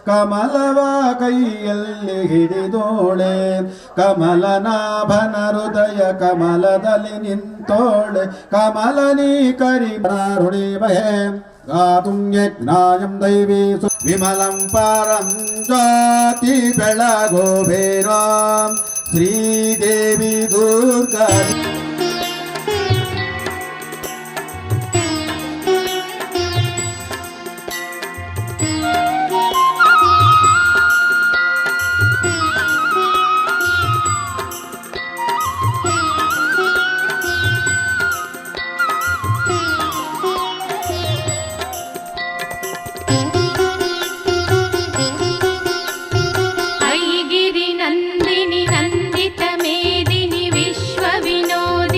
ಕಮಲವ ಕೈಯಲ್ಲಿ ಹಿಡಿದೋಳೆ, ಕಮಲನಾಭನ ಹೃದಯ ಕಮಲದಲ್ಲಿ ನಿಂತೋಳೆ. ಕಮಲನಿ ಕರಿರುಣಿ ಭಯೇ ಗಾತುಂ ಯಜ್ಞಾಯಂ ದೈವೀ ವಿಮಲಂ ಪಾರಂ ಜ್ಯೋತಿ ಬೆಳಗೋಬೇನೋ ಶ್ರೀದೇವಿ ದುರ್ಗಾ. ನಂದಿನಿ ನಂದಿತ ಮೇದಿನಿ ವಿಶ್ವ ವಿನೋದ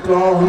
Jai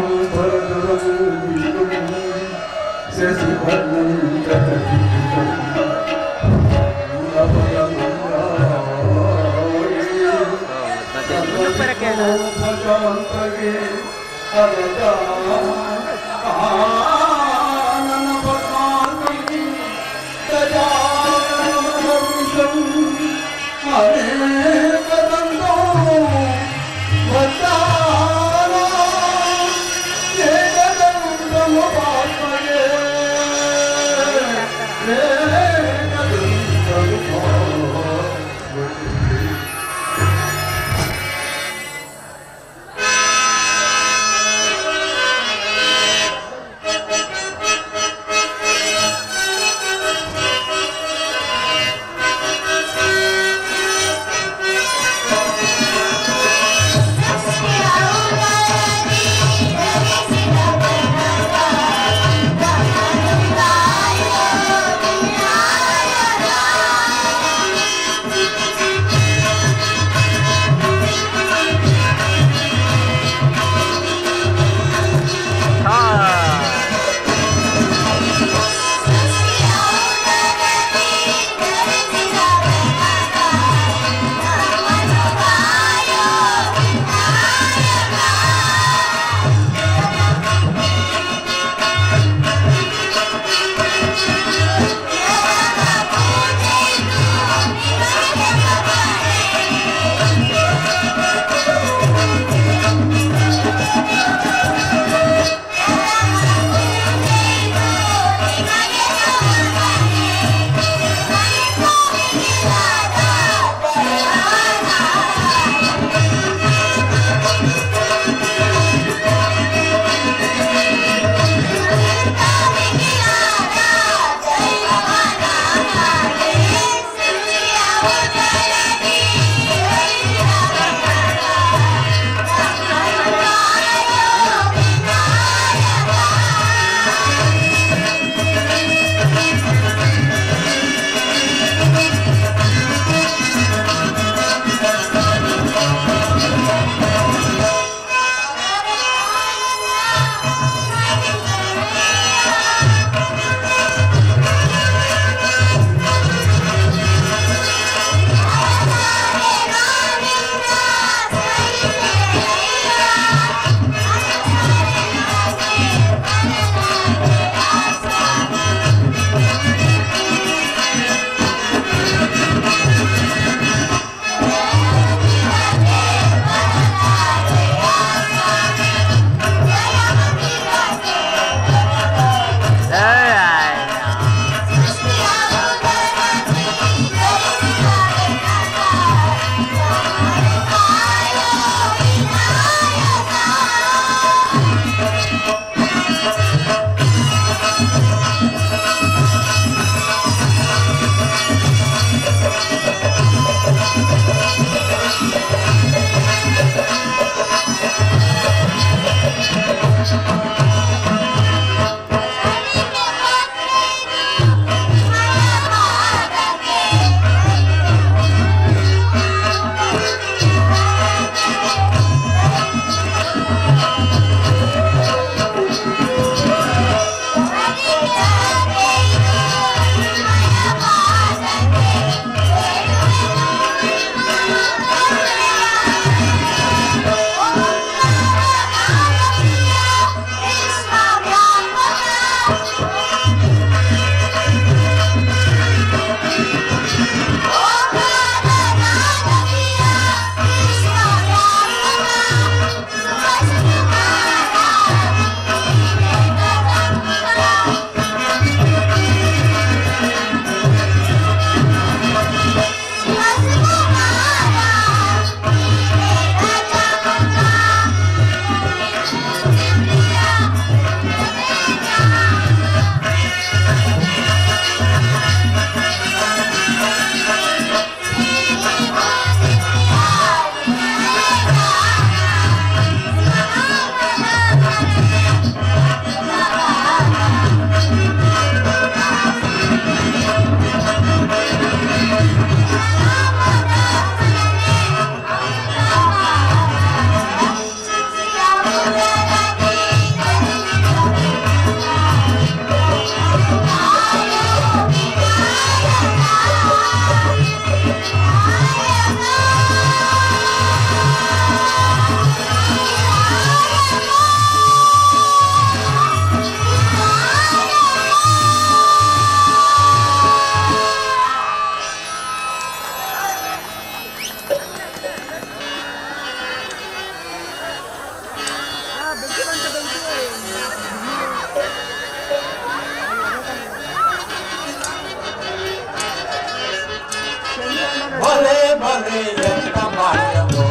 ಬಲೆ ಎಂತ ಭಾಗ್ಯವೋ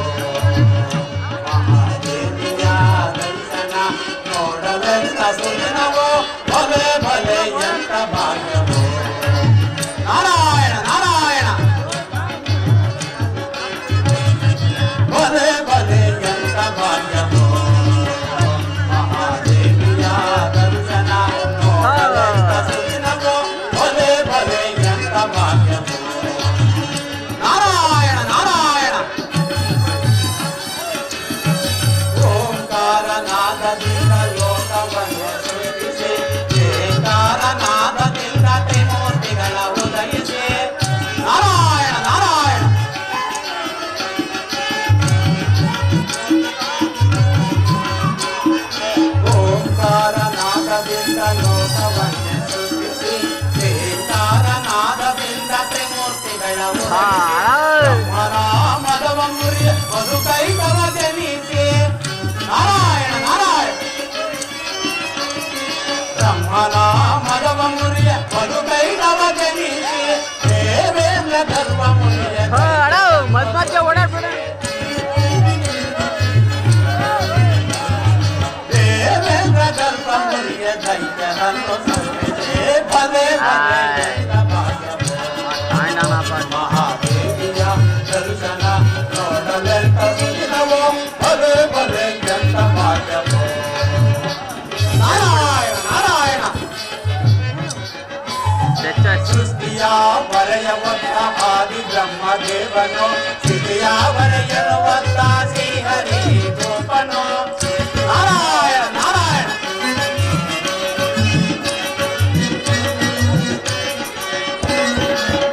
ಮಹಾದೇವಿಯ ದರ್ಶನ ನೋಡಲೆಂತ ಸುದಿನವೋ ಬಲೆ ಬಲೆ ಎಂತ ಭಾಗ್ಯವೋ ನಾರಾಯಣ ನಾರಾಯಣ ಬಲೆ ಬಲೆ ಎಂತ ಭಾಗ್ಯವೋ ಮಹಾದೇವಿಯ ದರ್ಶನ ನೋಡಲೆಂತ ಸುದಿನವೋ ಬಲೆ ಬಲೆ ಎಂತ ಭಾಗ್ಯವೋ ನಾರಾಯಣ ನಾರಾಯಣ ಓಂಕಾರನಾದದಿಂದ ಲೋಕವನ್ನು ಸೃಷ್ಟಿಸಿ ಏಕಾರನಾದದಿಂದ ತ್ರಿಮೂರ್ತಿಗಳ ಉದಯಿಸಿ ನಾರಾಯಣ ನಾರಾಯಣ ಓಂಕಾರನಾದದಿಂದ ಲೋಕವನ್ನು ಸೃಷ್ಟಿಸಿ ಏಕಾರನಾದದಿಂದ ತ್ರಿಮೂರ್ತಿಗಳ ಮದವ ಮುರಿಯ ಮಧು ಕೈತವ ಜನಿಸಿ ನಾರಾಯಣ ನಾರಾಯಣ ಬ್ರಹ್ಮನ ಮದವ ಮುರಿಯ ಮಧು ಕೈತವ ಜನಿಸಿ ದೇವೇಂದ್ರ ಧರ್ಮ ಮುರಿಯ ದೇವೇಂದ್ರ ಧರ್ಮ ಮುರಿಯ ದೈತ್ಯರನ್ನು ಸಂಹಿಸಿ ಭಲೆ ಭಲೆ ಮಹಾದೇವಿಯ ದರ್ಶನ ನೋಡಲೆಂತ ಸುದಿನವೋ ಭಲೆ ಭಲೆ ಎಂತ ಭಾಗ್ಯವೋ ನಾರಾಯಣ ನಾರಾಯಣ ಸೃಷ್ಟಿಯ ಬರೆಯುವಂತ ಆದಿ ಬ್ರಹ್ಮದೇವನು ಸ್ಥಿತಿಯ ಬರೆಯರುವಂತ ಶ್ರೀಹರಿ ಗೋಪನು ನಾರಾಯಣ ನಾರಾಯಣ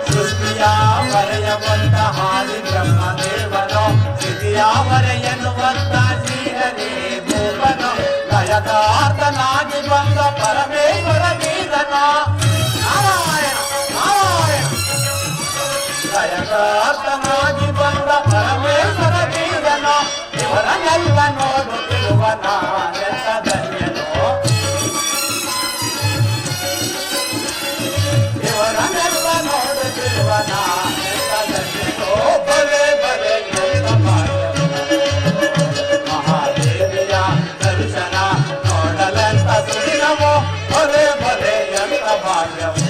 ಸೃಷ್ಟಿಯ ಬರೆಯುವಂತ ಆದಿ ಬ್ರಹ್ಮದೇವನು ಸ್ಥಿತಿಯ ಬರೆಯನ್ನುವಂತ ಶ್ರೀಹರಿ ಗೋಪನು ಲಯದಾರ್ಥನಾಗಿ ಬಂದ ಪರಮೇಶ್ವರ ವೀರನು ನಾರಾಯಣ ನಾರಾಯಣ ಲಯದಾರ್ಥನಾಗಿ ಬಂದ ಪರಮೇಶ್ವರ ವೀರನು ಇವರನ್ನೆಲ್ಲ ನೋಡುತ್ತಿರುವ ನಾನೆಲ್ಲ ಧನ್ಯನು ಇವರನ್ನೆಲ್ಲ ನೋಡುತ್ತಿರುವ ನಾನೆಲ್ಲ ಧನ್ಯನು ಬಲೆ ಬಲೆ ಎಂತ ಭಾಗ್ಯವೋ ಮಹಾದೇವಿಯ ದರ್ಶನ ನೋಡಲೆಂತ ಸುದಿನವೋ ಬಲೆ ಬಲೆ ಎಂತ ಭಾಗ್ಯವೋ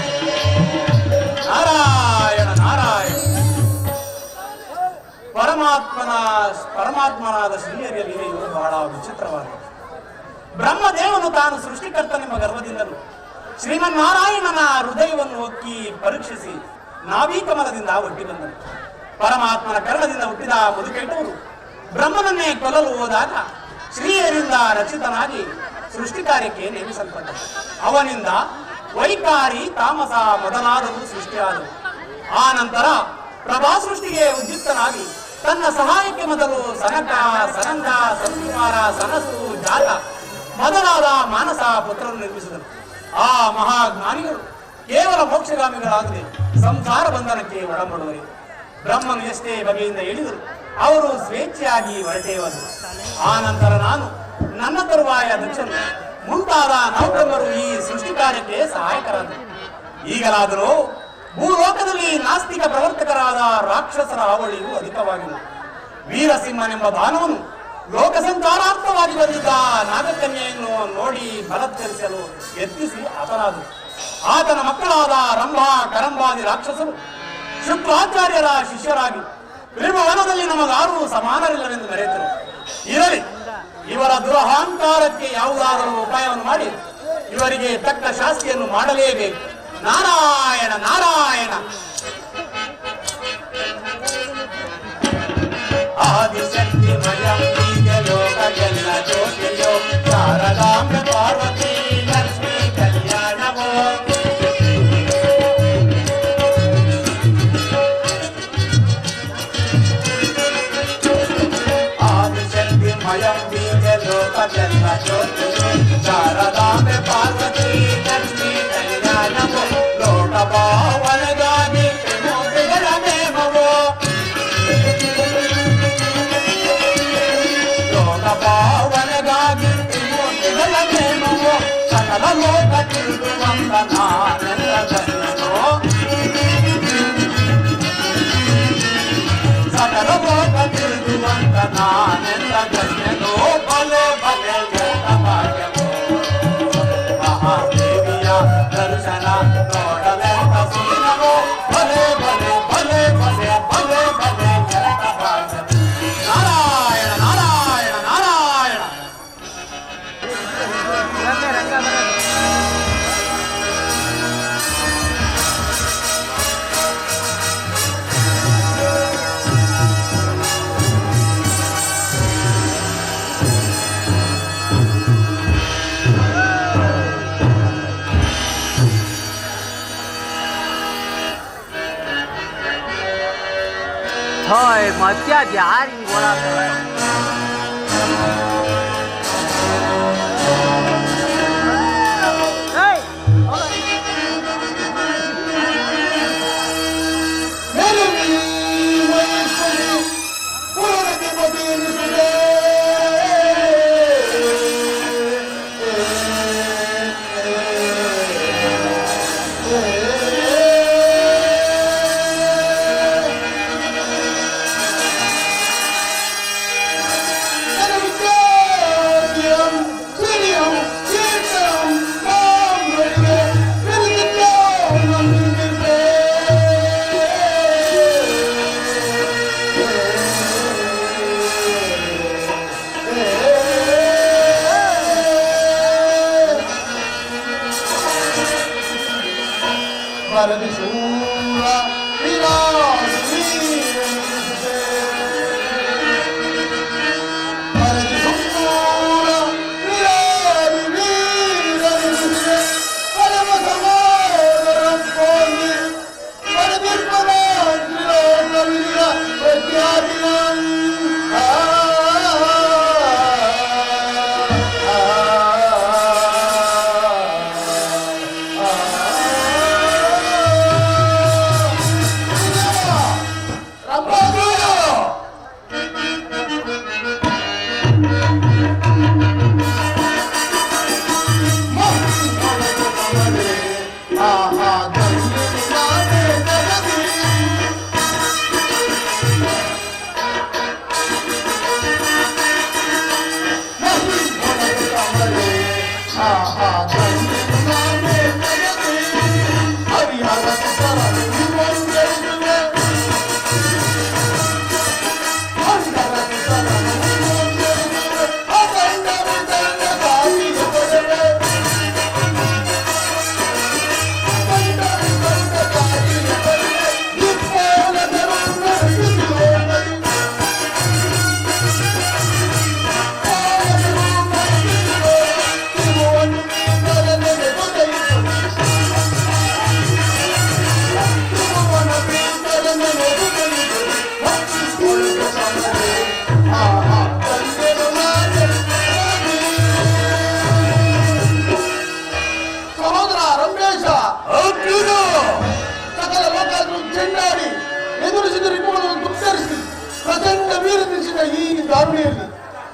ನಾರಾಯಣ ನಾರಾಯಣ ಪರಮಾತ್ಮನಾದ ಶ್ರೀಹರಿಯ ಲೀಲೆಯು ಬಹಳ ವಿಚಿತ್ರವಾಗಿದೆ. ಬ್ರಹ್ಮದೇವನು ತಾನು ಸೃಷ್ಟಿಕರ್ತನೆಂಬ ಗರ್ವದಿಂದಲೂ ಶ್ರೀಮನ್ನಾರಾಯಣನ ಹೃದಯವನ್ನು ಒಕ್ಕಿ ಪರೀಕ್ಷಿಸಿ ನಾವೀಕಮಲದಿಂದ ಒಟ್ಟಿ ಬಂದನು. ಪರಮಾತ್ಮನ ಕರ್ಣದಿಂದ ಹುಟ್ಟಿದ ಮುದುಕೆಟ್ಟವರು ಬ್ರಹ್ಮನನ್ನೇ ಕೊಲ್ಲಲು ಹೋದಾಗ ಶ್ರೀಹರಿಯಿಂದ ರಕ್ಷಿತನಾಗಿ ಸೃಷ್ಟಿ ಕಾರ್ಯಕ್ಕೆ ನೇಮಿಸಲ್ಪಟ್ಟರು. ಅವನಿಂದ ವೈಕಾರಿ ತಾಮಸ ಮೊದಲಾದವು ಸೃಷ್ಟಿಯಾದವು. ಆ ನಂತರ ಪ್ರಭಾ ಸೃಷ್ಟಿಗೆ ಉದ್ಯುಕ್ತನಾಗಿ ತನ್ನ ಸಹಾಯಕ್ಕೆ ಮೊದಲು ಸನಕ ಸನಂದ ಸಂಕುಮಾರ ಸನಸು ಜಾತ ಮೊದಲಾದ ಮಾನಸ ಪುತ್ರರನ್ನು ನಿರ್ಮಿಸಿದರು. ಆ ಮಹಾಜ್ಞಾನಿಗಳು ಕೇವಲ ಮೋಕ್ಷಗಾಮಿಗಳಾಗದೆ ಸಂಸಾರ ಬಂಧನಕ್ಕೆ ಒಳಪಡುವರು. ಬ್ರಹ್ಮನು ಎಷ್ಟೇ ಬಗೆಯಿಂದ ಹೇಳಿದರು ಅವರು ಸ್ವೇಚ್ಛೆಯಾಗಿ ಹೊರಟೇವರು. ಆ ನಂತರ ನಾನು ನನ್ನ ತರುವಾಯ ದಕ್ಷನು ಮುಂತಾದ ನವಬ್ರಹ್ಮರು ಈ ಸೃಷ್ಟಿ ಕಾರ್ಯಕ್ಕೆ ಸಹಾಯಕರಾದರು. ಈಗಲಾದರೂ ಭೂಲೋಕದಲ್ಲಿ ನಾಸ್ತಿಕ ಪ್ರವರ್ತಕರಾದ ರಾಕ್ಷಸರ ಹಾವಳಿಯು ಅಧಿಕವಾಗಿದೆ. ವೀರಸಿಂಹನೆಂಬ ದಾನವನು ಲೋಕ ಸಂಚಾರಾರ್ಥವಾಗಿ ಬಂದಿದ್ದ ನಾಗಕನ್ಯೆಯನ್ನು ನೋಡಿ ಬಲತ್ಕರಿಸಲು ಯತ್ನಿಸಿ ಹತನಾದರು. ಆತನ ಮಕ್ಕಳಾದ ರಂಭಾ ಕರಂಬಾದಿ ರಾಕ್ಷಸರು ಶುಕ್ರಾಚಾರ್ಯರ ಶಿಷ್ಯರಾಗಿ ತ್ರಿಭುವನದಲ್ಲಿ ನಮಗಾರೂ ಸಮಾನರಿಲ್ಲವೆಂದು ಮೆರೆತರು. ಇರಲಿ, ಇವರ ದುರಹಂಕಾರಕ್ಕೆ ಯಾವುದಾದರೂ ಉಪಾಯವನ್ನು ಮಾಡಿ ಇವರಿಗೆ ತಕ್ಕ ಶಾಸ್ತಿಯನ್ನು ಮಾಡಲೇಬೇಕು. ನಾರಾಯಣ ನಾರಾಯಣ ಆದಿಶಕ್ತಿ ಮಯಂಬೀಗ ಲೋಕಗೆಲ್ಲ ಜ್ಯೋತಿಯೋ ಶಾರದಾಂಬೆ ಪಾರ್ವತಿ ಲಕ್ಷ್ಮೀ ಕಲ್ಯಾಣವೋ ಆದಿಶಕ್ತಿ ಮಯಂಬೀಗ ಲೋಕಗೆಲ್ಲ ಜ್ಯೋತಿಯೋ ಶಾರದಾಂಬೆ ಪಾರ್ವತಿ ಲಕ್ಷ್ಮೀ ಕಲ್ಯಾಣವೋ ಲೋಕಭಾವನೆಗಾಗಿ ತ್ರಿಮೂರ್ತಿಗಳ ನೇಮವೋ ಲೋಕಭಾವನೆಗಾಗಿ ತ್ರಿಮೂರ್ತಿಗಳ ನೇಮವೋ ಸಕಲ ಲೋಕ ತಿರುಗುವಂತ ನಾನೆಲ್ಲ ಧನ್ಯನೋ ಹೋಯ್ ಮತ್ತೆ ಅದು ಯಾರು ಹಿಂಗೆ ಓಡಾಡ್ತಾರೆ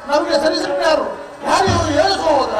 ನಮಗೆ ಸರಿಸಪ್ಪ ಯಾರು ಯಾರು ಹೇಳಿಸೋ ಹೋದ್ರ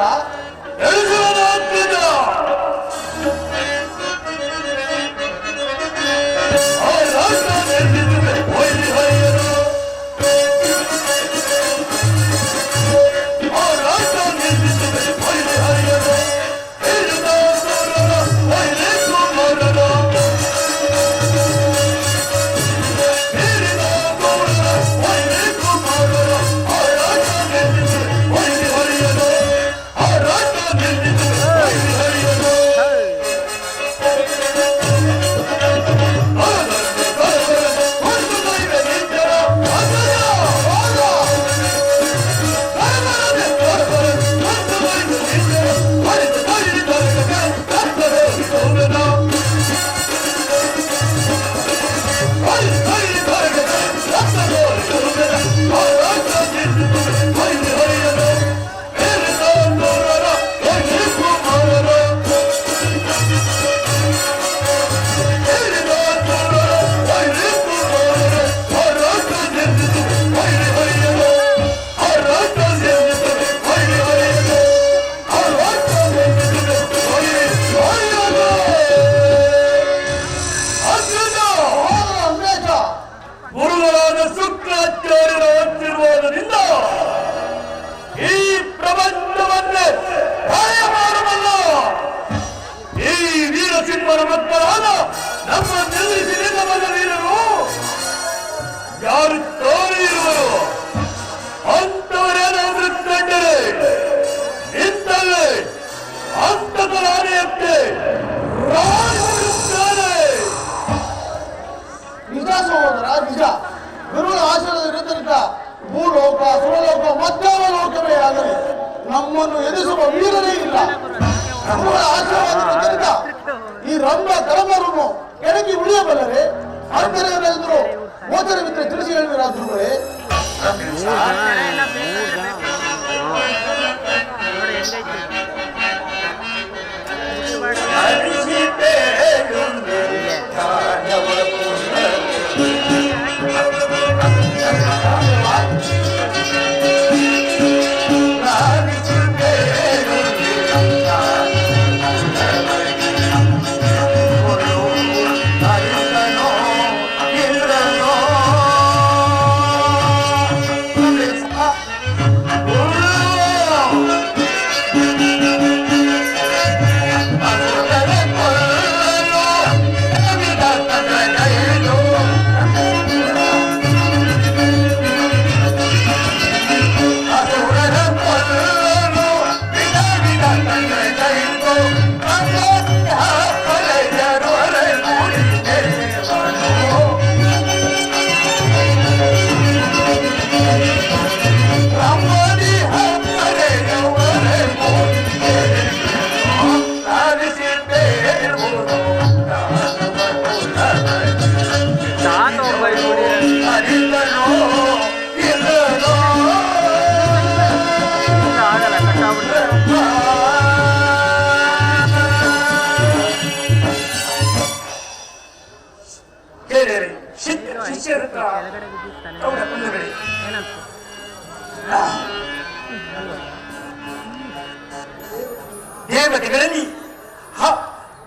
ಭೂಲೋಕ ಸುರಲೋಕ ಮಧ್ಯಾಹ್ನ ಲೋಕವೇ ಆಗಲಿ ನಮ್ಮನ್ನು ಎದುರಿಸುವ ವೀರರೇ ಇಲ್ಲ. ನಮ್ಮ ಆಶೀರ್ವಾದ ಈ ರಂಭ ಕಳಮರನ್ನು ಕೆಳಗೆ ಉಳಿಯಬಲ್ಲರೆ ಅಂತರೇನೆಂದರು ಗೋಚರವಿದ್ರೆ ತಿಳಿಸಿ ಹೇಳುವಿರಾ ಗುರುಗಳೇ?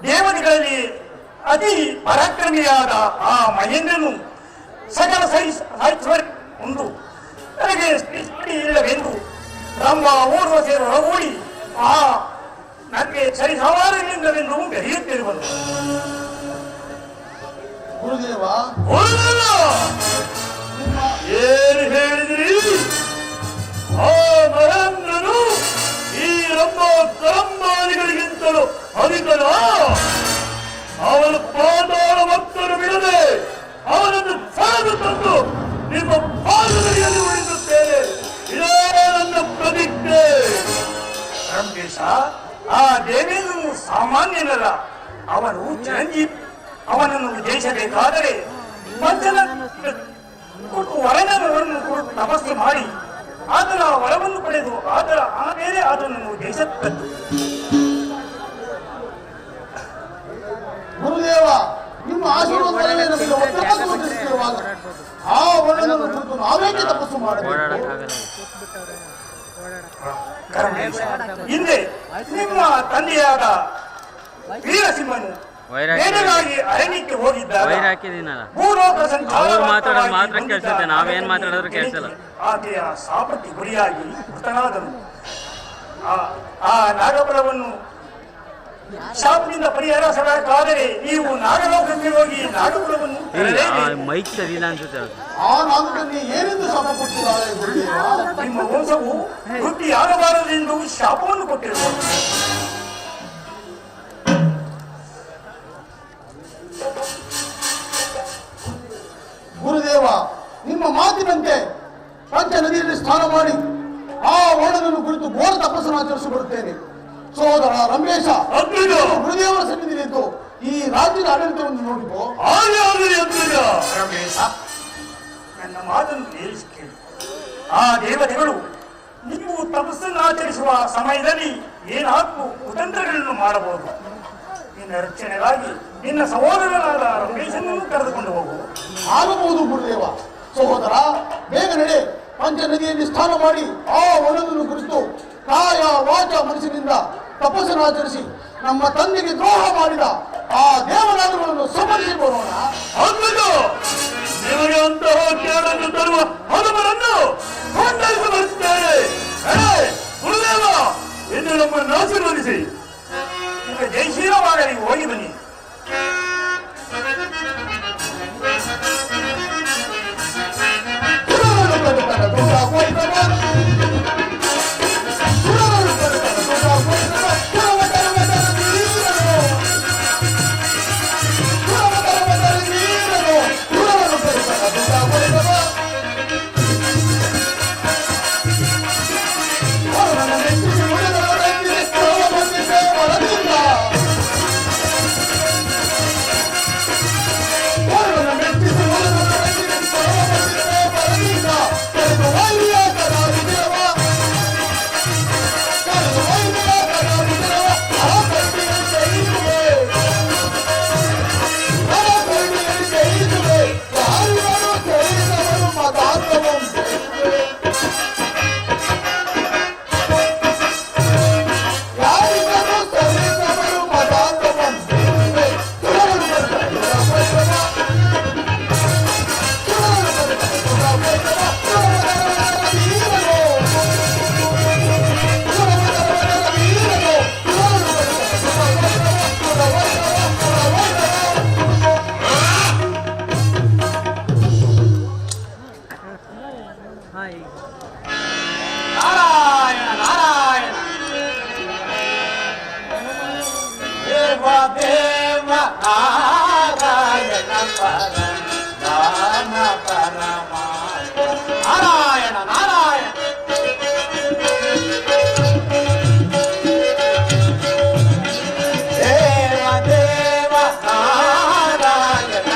ದೇವತೆಗಳಲ್ಲಿ ಅತಿ ಪರಾಕ್ರಮಿಯಾದ ಆ ಮಹೇಂದ್ರನು ಸಕಲ ಒಂದು ನನಗೆ ಇಲ್ಲವೆಂದು ನಮ್ಮ ಊರ್ವಶಿಯರು ಹೊರಗೂಡಿ ಆ ನನಗೆ ಸರಿ ಸವಾಲುಗಳಿಂದವೆಂದು ಬೆರೆಯುತ್ತಿರುವುದು. ಗುರುದೇವ ಏನು ಹೇಳಿದ್ರಿ? ಆ ಮಹೇಂದ್ರನು ಈ ನಮ್ಮ ಕರಂಬಾಲಿಗಳಿಗಿಂತಲೂ ಅಧಿಕನ. ಅವನ ಪಾದಾಳ ಭಕ್ತರು ಬಿಡದೆ ಅವನನ್ನು ಸೆಳೆದು ತಂದು ನಿಮ್ಮ ಪಾದದಲ್ಲಿ ಉಳಿಸುತ್ತೇನೆ. ಇದೇ ನನ್ನ ಪ್ರತಿಜ್ಞೆ. ರಂಗೇಶ, ಆ ದೇವೇಂದ್ರನು ಸಾಮಾನ್ಯನಲ್ಲ, ಅವನು ಚಿರಂಜೀವಿ. ಅವನನ್ನು ಜಯಿಸಬೇಕಾದರೆ ಕೊಟ್ಟು ವರನನ್ನು ಕೊಟ್ಟು ತಪಸ್ಸು ಮಾಡಿ ಆತನ ವರವನ್ನು ಪಡೆದು ಆತರ ಆಮೇಲೆ ಅದನ್ನು ಜಯಿಸತಕ್ಕದ್ದು. ಗುರುದೇವ, ನಿಮ್ಮ ಆಶೀರ್ವಾದವೇ ನಮಗೆ ಒತ್ತಡವಾಗಿರುವಾಗ ಆ ವರನನ್ನು ಕುರಿತು ನಾವೇಕೆ ತಪಸ್ಸು ಮಾಡಬೇಕು? ಹಿಂದೆ ನಿಮ್ಮ ತಂದೆಯಾದ ವೀರಸಿಂಹನು ವೇದವಾಗಿ ಅರಣ್ಯಕ್ಕೆ ಹೋಗಿದ್ದಾಗ ಅವ್ರು ಮಾತಾಡೋದು ಮಾತ್ರ ಕೇಳಿಸುತ್ತೆ, ನಾವೇನ್ ಮಾತಾಡಿದ್ರು ಕೇಳಿಸಲ್ಲ. ಆಕೆಯ ಶಾಪಕ್ಕೆ ಗುರಿಯಾಗಿ ಮೃತನಾದನು. ಆ ನಾಗಬಲವನ್ನು ಶಾಪದಿಂದ ಪರಿಹರಿಸಬೇಕಾದರೆ ನೀವು ನಾಗಲೋಕಕ್ಕೆ ಹೋಗಿ ನಾಗಬಲವನ್ನು ಮೈಕ್ ಸರಿಯಿಲ್ಲ ಅನ್ಸುತ್ತೆ. ಆ ನಾಗಕನ್ಯೆ ಏನೆಂದು ಶಾಪ ಕೊಟ್ಟಿದ್ದಾರೆ ಗುರುದೇವ? ನಿಮ್ಮ ವಂಶವು ವೃದ್ಧಿಯಾಗಬಾರದೆಂದು ಶಾಪವನ್ನು ಕೊಟ್ಟಿರುವುದು. ಗುರುದೇವ, ನಿಮ್ಮ ಮಾತಿನಂತೆ ಪಂಚ ನದಿಯಲ್ಲಿ ಸ್ನಾನ ಮಾಡಿ ಆ ವರ್ಣನನ್ನು ಕುರಿತು ಘೋರ ತಪಸ್ಸನ್ನು ಆಚರಿಸಿಬರುತ್ತೇನೆ. ಸೋದರ ರಮೇಶ, ಗುರುದೇವರ ಸನ್ನಿಧಿಯಲ್ಲಿದ್ದು ಈ ರಾಜ್ಯದ ಆಡಳಿತವನ್ನು ನೋಡಿಕೋ. ರಮೇಶ, ನನ್ನ ಮಾತನ್ನು ಕೇಳಿಸಿ ಕೇಳಿ. ಆ ದೇವತೆಗಳು ನೀವು ತಪಸ್ಸನ್ನು ಆಚರಿಸುವ ಸಮಯದಲ್ಲಿ ಏನಾದರೂ ಕುತಂತ್ರಗಳನ್ನು ಮಾಡಬಹುದು. ನಿನ್ನ ರಕ್ಷಣೆಗಾಗಿ ನಿನ್ನ ಸಹೋದರನಾದ ರಮೇಶನನ್ನು ಕರೆದುಕೊಂಡು ಹೋಗು. ಆಗಬಹುದು ಗುರುದೇವ. ಸಹೋದರ, ಬೇಗ ನಡೆ. ಪಂಚ ನದಿಯಲ್ಲಿ ಸ್ನಾನ ಮಾಡಿ ಆ ವರ್ಣನನ್ನು ಕುರಿತು ಕಾಯ ವಾಚ ಮನಸ್ಸಿನಿಂದ ತಪಸ್ಸನ್ನು ಆಚರಿಸಿ ನಮ್ಮ ತಂದೆಗೆ ದ್ರೋಹ ಮಾಡಿದ ಆ ದೇವನಾಗಗಳನ್ನು ಸಮರಿಸಿ ಬರೋಣ. ನಿಮಗೆ ಅಂತಹ ಕೇಳನ್ನು ತರುವ ಹನುಮನನ್ನು ಕೊಂಡೊಯ್ದು ಬರುತ್ತೇನೆ. ಗುರುದೇವ, ಇನ್ನು ನಮ್ಮನ್ನು ಆಶೀರ್ವದಿಸಿ. ಈಗ ಜಯಶೀಲವಾಗಲಿ, ಹೋಗಿ ಬನ್ನಿ. ಪರಮ ಪರಮಾತ್ಮ ನಾರಾಯಣ ನಾರಾಯಣ ದೇವ ದೇವ ನಾರಾಯಣ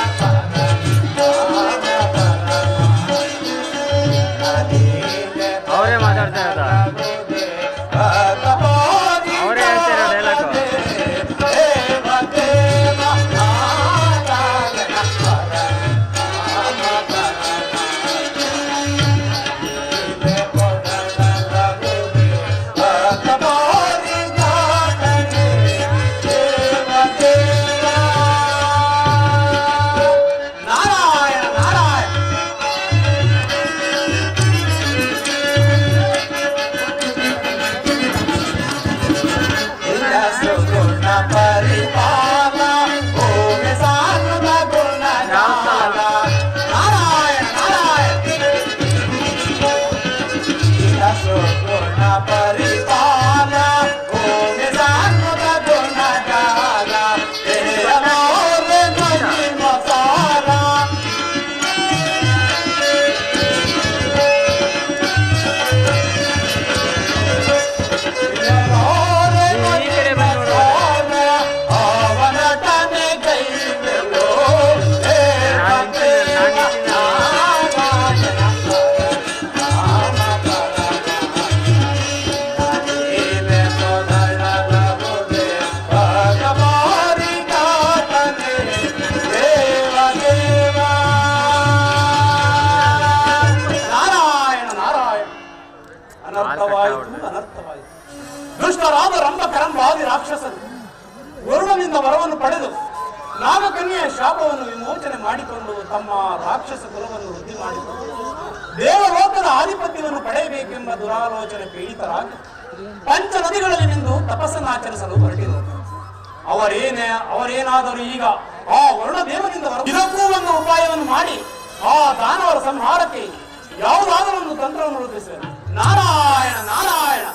ಅವರೇ ಮಾತಾಡ್ತಾ ಇರೋದಾ? ಅವರೇ ಹೇಳ್ತಾ ಇರೋ ಡೈಲಾಗು. ಅನರ್ಥವಾಯಿತು. ದುಷ್ಟರಾದ ರಂಭ ಕರಂಬಾದಿ ರಾಕ್ಷಸರು ವರುಣನಿಂದ ವರವನ್ನು ಪಡೆದು ನಾಗಕನ್ಯೆಯ ಶಾಪವನ್ನು ವಿಮೋಚನೆ ಮಾಡಿಕೊಂಡು ತಮ್ಮ ರಾಕ್ಷಸ ಕುಲವನ್ನು ವೃದ್ಧಿ ಮಾಡಿಕೊಂಡು ದೇವಲೋಕದ ಆಧಿಪತ್ಯವನ್ನು ಪಡೆಯಬೇಕೆಂಬ ದುರಾಲೋಚನೆ ಪೀಡಿತರಾಗಿ ಪಂಚ ನದಿಗಳಲ್ಲಿ ನಿಂದು ತಪಸ್ಸನ್ನಾಚರಿಸಲು ಹೊರಟಿದರು. ಅವರೇನಾದರೂ ಈಗ ಆ ವರುಣ ದೇವನಿಂದ ಇದಕ್ಕೂ ಒಂದು ಉಪಾಯವನ್ನು ಮಾಡಿ ಆ ದಾನವರ ಸಂಹಾರಕ್ಕೆ ಯಾವುದಾದರೂ ಒಂದು ತಂತ್ರವನ್ನು ರೂಪಿಸಬೇಕು. ನಾರಾಯಣ ನಾರಾಯಣ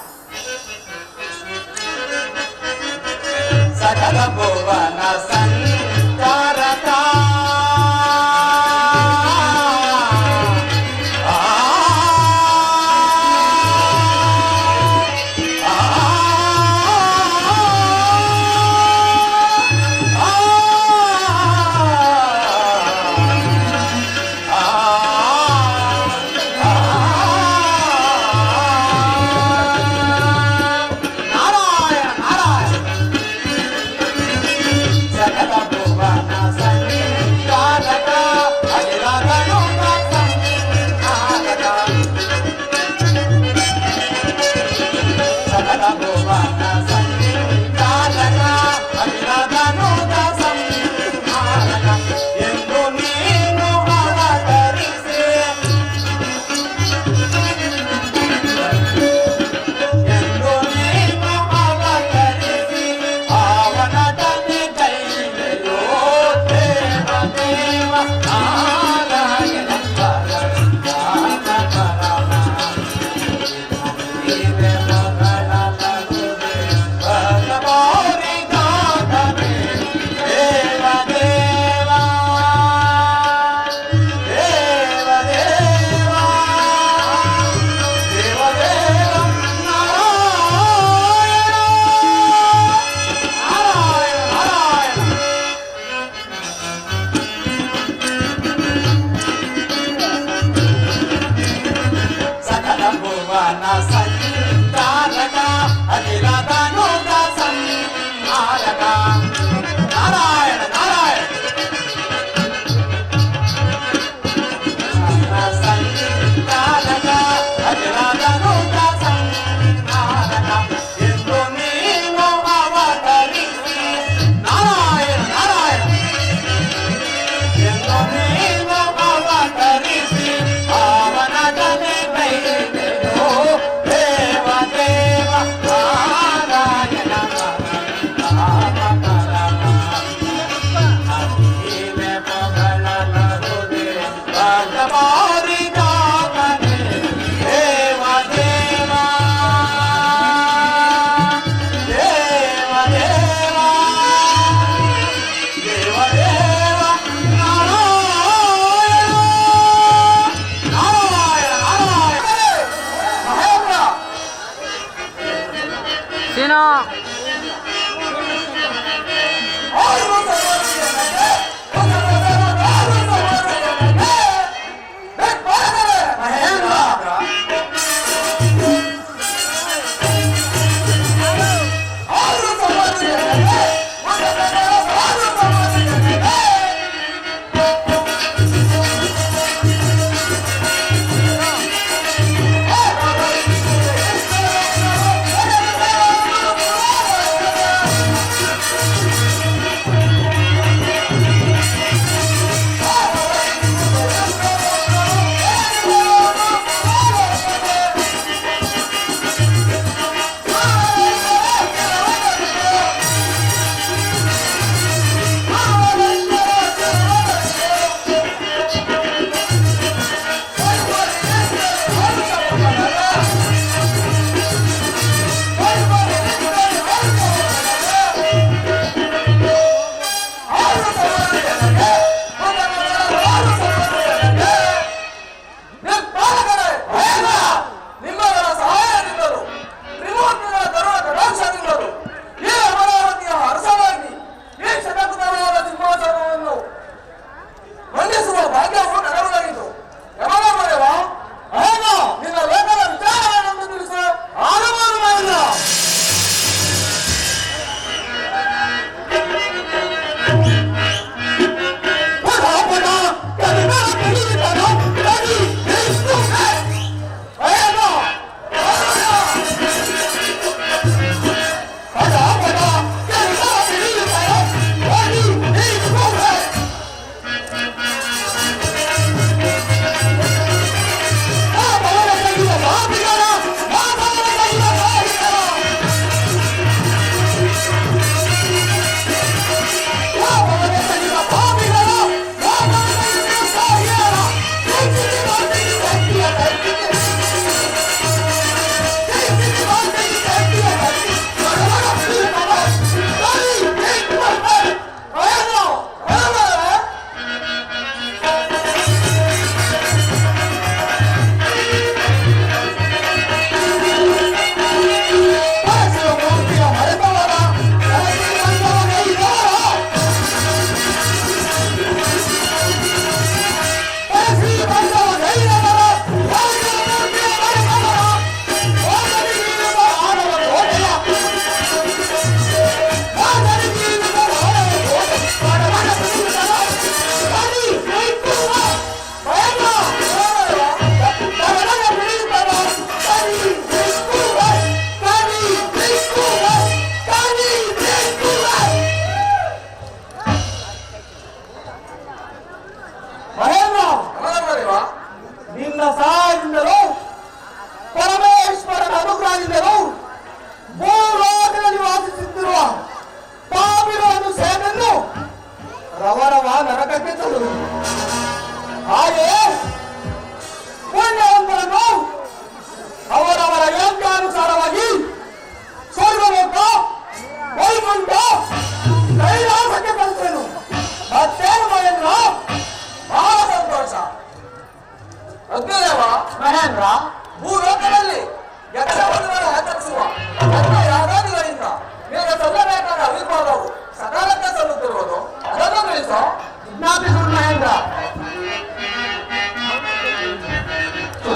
ಸಕಲ ಭುವನ ಸಂಚಾರಕ ನಾರಾಯಣ ನಾರಾಯಣ ಸಕಲ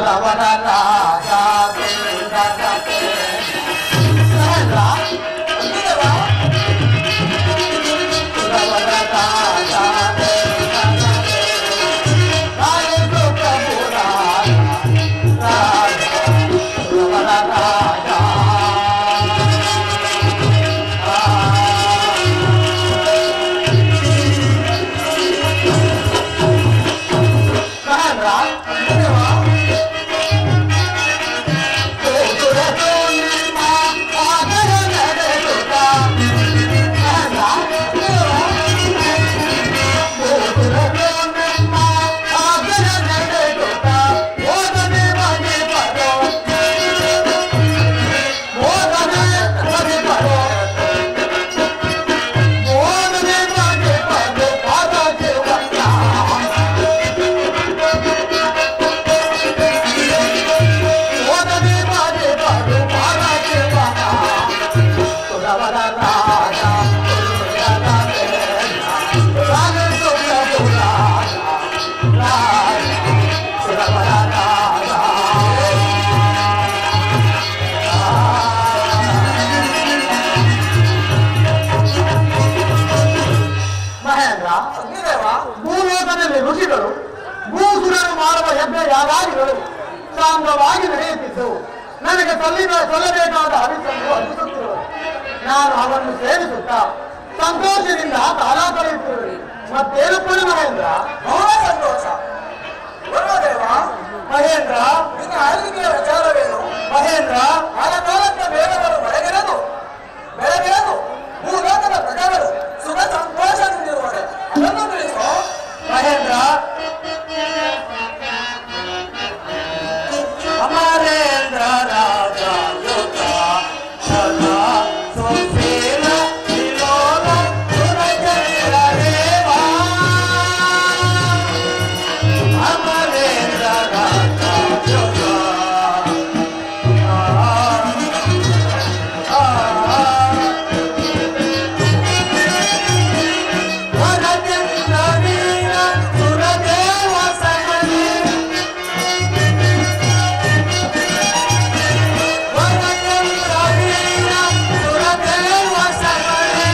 ಸುರವರ ರಾಜ ಸುಂದರತೆ. ಮಹೇಂದ್ರ ಸುರವರ ರಾಜ ಸುಂದರತೆ. ರಾಜಸುಖ ಪುರಾಣ ರಾಜ ಸುರವರ ರಾಜ. ಮಹೇಂದ್ರ ಮಹೇಂದ್ರ ಭೂಲೋಕದಲ್ಲಿ ಋಷಿಗಳು ಭೂಸುರರು ಮಾಡುವ ಯಜ್ಞ ಯಾಗಾದಿಗಳು ಸಾಂಗವಾಗಿ ನಡೆಯುತ್ತಿದ್ದವು. ನನಗೆ ಸಲ್ಲಬೇಕಾದ ಹರಿಸನ್ನು ಅರ್ಪಿಸುತ್ತಿರುವರು. ನಾನು ಅವನ್ನು ಸೇವಿಸುತ್ತಾ ಸಂತೋಷದಿಂದ ಕಾಲ ಕಳೆಯುತ್ತಿರುವೆ. ಮತ್ತೇನಪ್ಪ ಮಹೇಂದ್ರ? ಬಹಳ ಸಂತೋಷ. ಗುರುದೇವ, ಮಹೇಂದ್ರ ನಿನ್ನ ಆಳ್ವಿಕೆಯ ವಿಚಾರವೇನು? ಮಹೇಂದ್ರ ಕಾಲಕಾಲಕ್ಕೆ ಬೇಗಗಳು ಬೆಳಗಿರದು ಭೂಲೋಕದ ಪ್ರಜೆಗಳು ಸುಖ ಸಂತೋಷದಿಂದಿರುವರೆ ಅದನ್ನು ತಿಳಿಸೋ. ಮಹೇಂದ್ರ ಅಮರೇಂದ್ರ ರಾಜ ಯೋಗ ಸದಾ ಸುಶೀಲ ವಿಲೋಲ ಸುರಚಂದ್ರ ದೇವ. ಅಮರೇಂದ್ರ ರಾಜ ಯೋಗ ವರಚಂದ್ರ ವೀರ ಸುರದೇವ ಸಗಣಿ. ವರಚಂದ್ರ ವೀರ ಸುರದೇವ ಸಗಣಿ.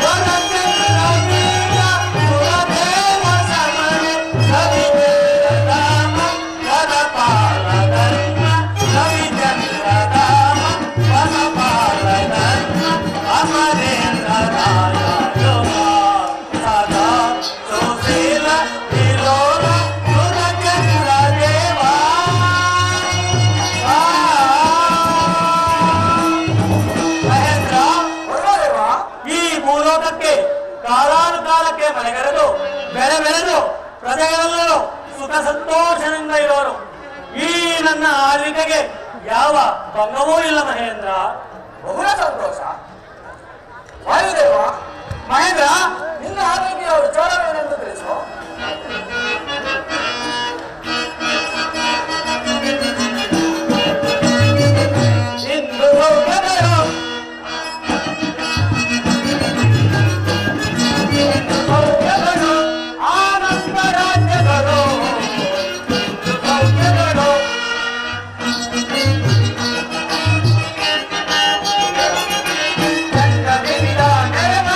ವರಚಂದ್ರ ವೀರ ಸುರದೇವ ಸಗಣಿ. ರವಿಚಂದ್ರ ಧಾಮ ವನಪಾಲ ಧರ್ಮ. ರವಿಚಂದ್ರ ಧಾಮ ವನಪಾಲ ಧರ್ಮ. ಅಮರೇಂದ್ರ ರಾಜ ಯೋಗ ಸದಾ ಸುಶೀಲ ವಿಲೋಲ ಸುರಚಂದ್ರ ದೇವ. ಮಹೇಂದ್ರ ಗುರುದೇವ, ಈ ಭೂಲೋಕಕ್ಕೆ ಕಾಲಾನುಕಾಲಕ್ಕೆ ಮಳೆಗರೆದು ಬೆಳೆದು ಪ್ರಜೆಗಳೆಲ್ಲರೂ ಸುಖ ಸಂತೋಷದಿಂದ ಇರೋರು. ಈ ನನ್ನ ಆಳ್ವಿಕೆಗೆ ಯಾವ ಭಂಗವೂ ಇಲ್ಲ ಮಹೇಂದ್ರ. ಬಹಳ ಸಂತೋಷ. ವಾಯುದೇವ, ಮಹೇಂದ್ರ ನಿನ್ನ ಆಳ್ವಿಕೆಯ ವಿಚಾರವೇನೆಂದು ತಿಳಿಸೋ. ಇಂದು ಸೌಖ್ಯಗಳು ಸೌಖ್ಯಗಳು ಆನಂದ ರಾಜ್ಯಗಳು. ಇಂದು ಸೌಖ್ಯಗಳು ಚಂದ್ರದಿಂದ ನೆರವ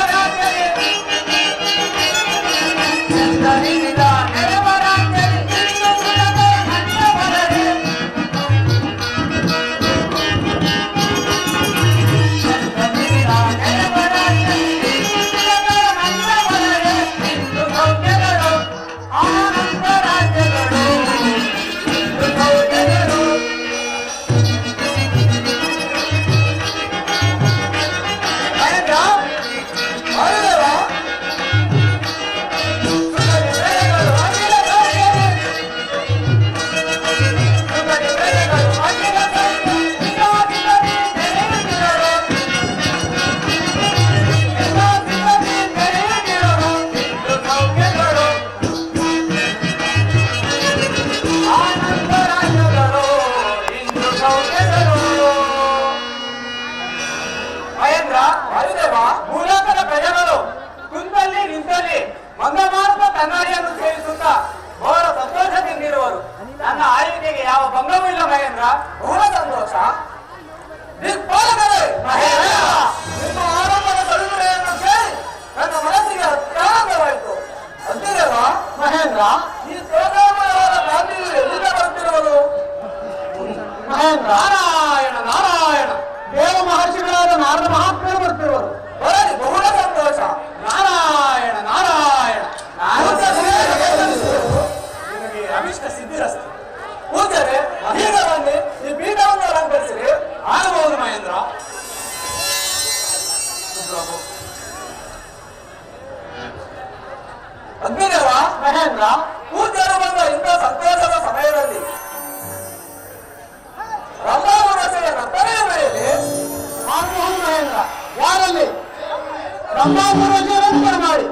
ಅಗ್ನಿದೇವ ಮಹೇಂದ್ರ, ಪೂಜ್ಯರು ಬಂದ ಇಂಥ ಸಂತೋಷದ ಸಮಯದಲ್ಲಿ ರಂಭಾವರಸೆಯ ನರ್ತನೆಯ ಮೇಲೆ ಮಹೇಂದ್ರ ಯಾರಲ್ಲಿ ರಂಭಾಪುರ ಮಾಡಿ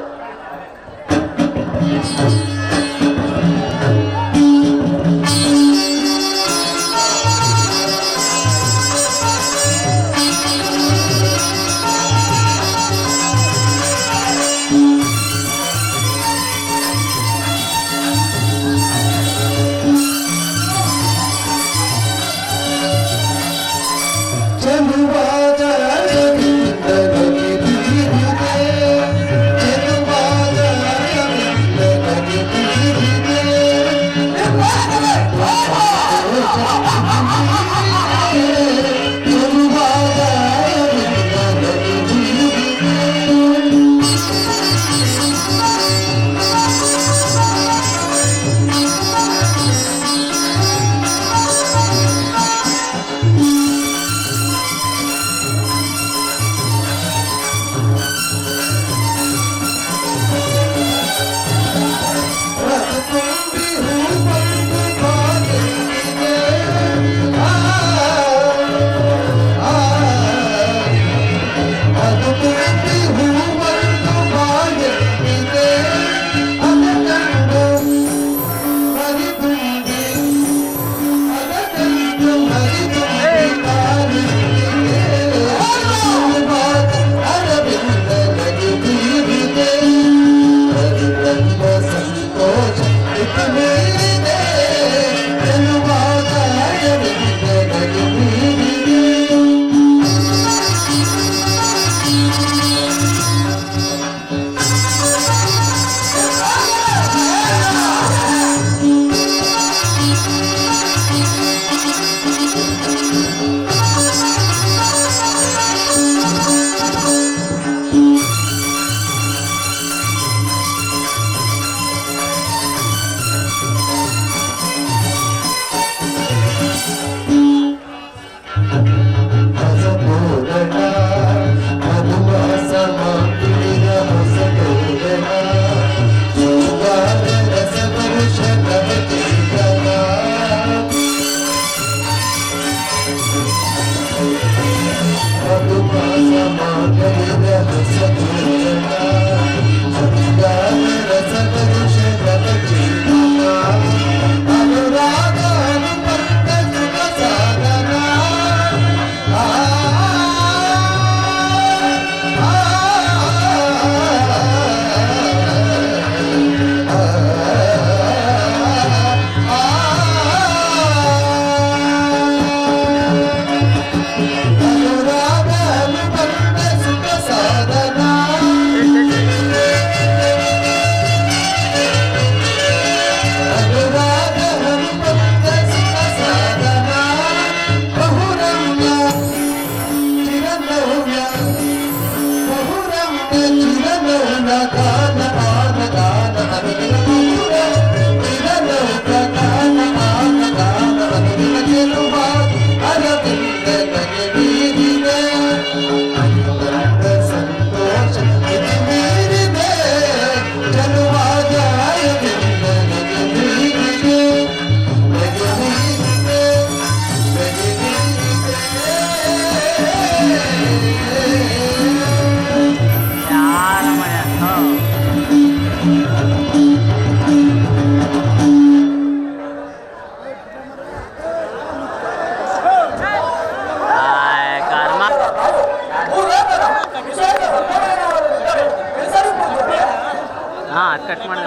ಕಟ್ ಮಾಡಿ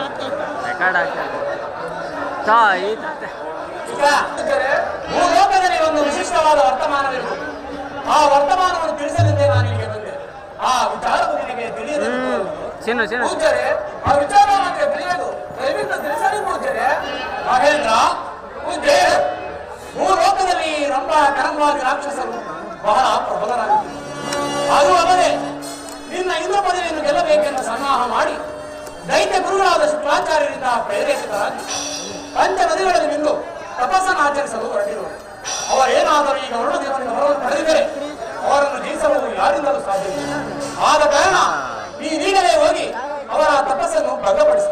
ರೆಕಾರ್ಡ್ ಆಗ್ತದೆ. ಭೂಲೋಕದಲ್ಲಿ ಒಂದು ವಿಶಿಷ್ಟವಾದ ವರ್ತಮಾನವಿರುವುದು. ಆ ವರ್ತಮಾನವನ್ನು ತಿಳಿಸಲಿದ್ದೇ ನಾನು ಇಲ್ಲಿಗೆ ಬಂದೆ. ಆ ವಿಚಾರವು ನಿನಗೆ ತಿಳಿಯದು ಪೂಜ್ಯರೇ, ಆ ವಿಚಾರ ನನಗೆ ತಿಳಿಯದು, ದಯವಿಟ್ಟು ತಿಳಿಸಲಿ ಪೂಜ್ಯರೇ. ಮಹೇಂದ್ರ ಪೂಜ್ಯ, ಭೂಲೋಕದಲ್ಲಿ ರಂಭ ಕರಂಬಾದಿ ರಾಕ್ಷಸರು ಬಹಳ ಪ್ರಬಲರಾಗಿದ್ದರು. ಅದು ಅಲ್ಲದೆ ನಿನ್ನ ಇಂದ್ರ ಪದವಿಯನ್ನು ಗೆಲ್ಲಬೇಕೆಂದು ಸನ್ನಾಹ ಮಾಡಿ ದೈತ್ಯ ಗುರುಗಳಾದ ಶುಕ್ರಾಚಾರ್ಯರಿಂದ ಪ್ರೇರೇಪಿತರಾಗಿ ಪಂಚ ನದಿಗಳಲ್ಲಿ ನಿಂದು ತಪಸ್ಸನ್ನು ಆಚರಿಸಲು ಹೊರಟಿರುವರು. ಅವರೇನಾದರೂ ಈಗ ವರುಣದೇವನಿಂದ ಹೊರವನ್ನು ಪಡೆದಿದ್ದರೆ ಅವರನ್ನು ಜಯಿಸಲು ಯಾರಿಂದಲೂ ಸಾಧ್ಯವಿಲ್ಲ. ಆದ ಕಾರಣ ನೀನೀಗಲೇ ಹೋಗಿ ಅವರ ತಪಸ್ಸನ್ನು ಭಂಗಪಡಿಸಿ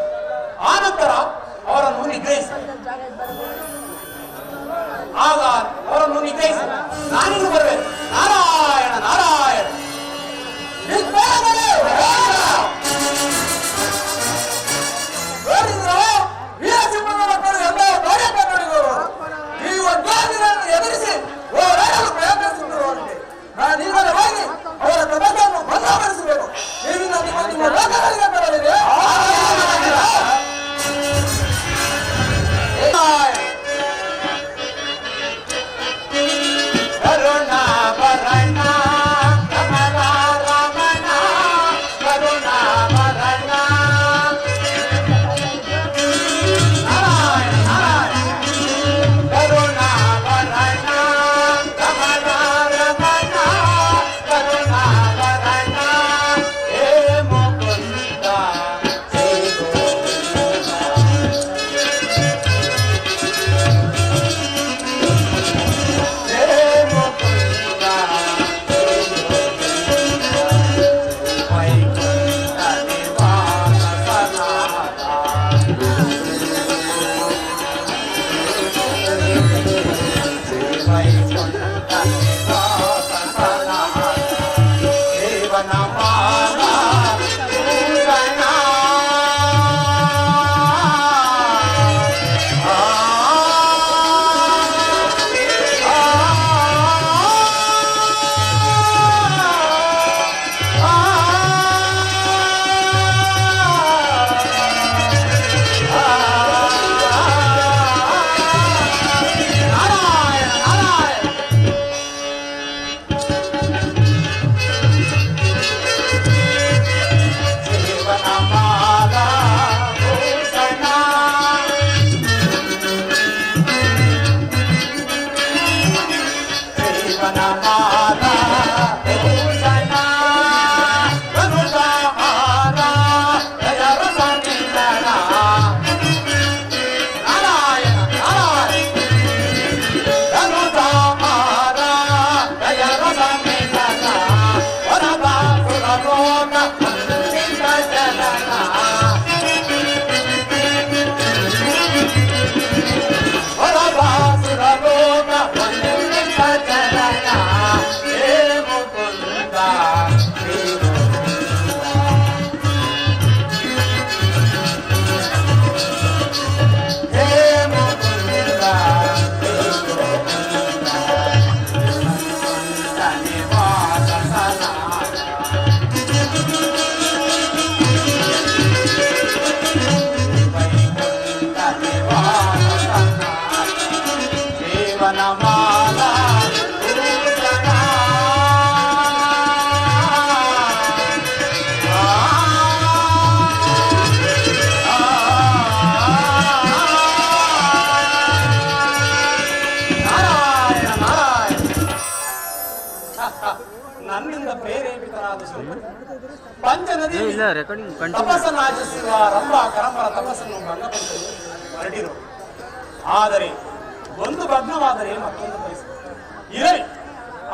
ನದಿಯಲ್ಲಿ ತಪಸ್ಸನ್ನು ಆಚರಿಸಿರುವ ರಂಭ ಕರಂಬರ ತಪಸ್ಸನ್ನು ಭಂಗಪಡಿಸಲು ಹೊರಟಿರು. ಆದರೆ ಒಂದು ಭಗ್ನವಾದರೆ ಮತ್ತೊಂದು ಪರಿಸ್ಥಿತಿ ಇರಲಿ.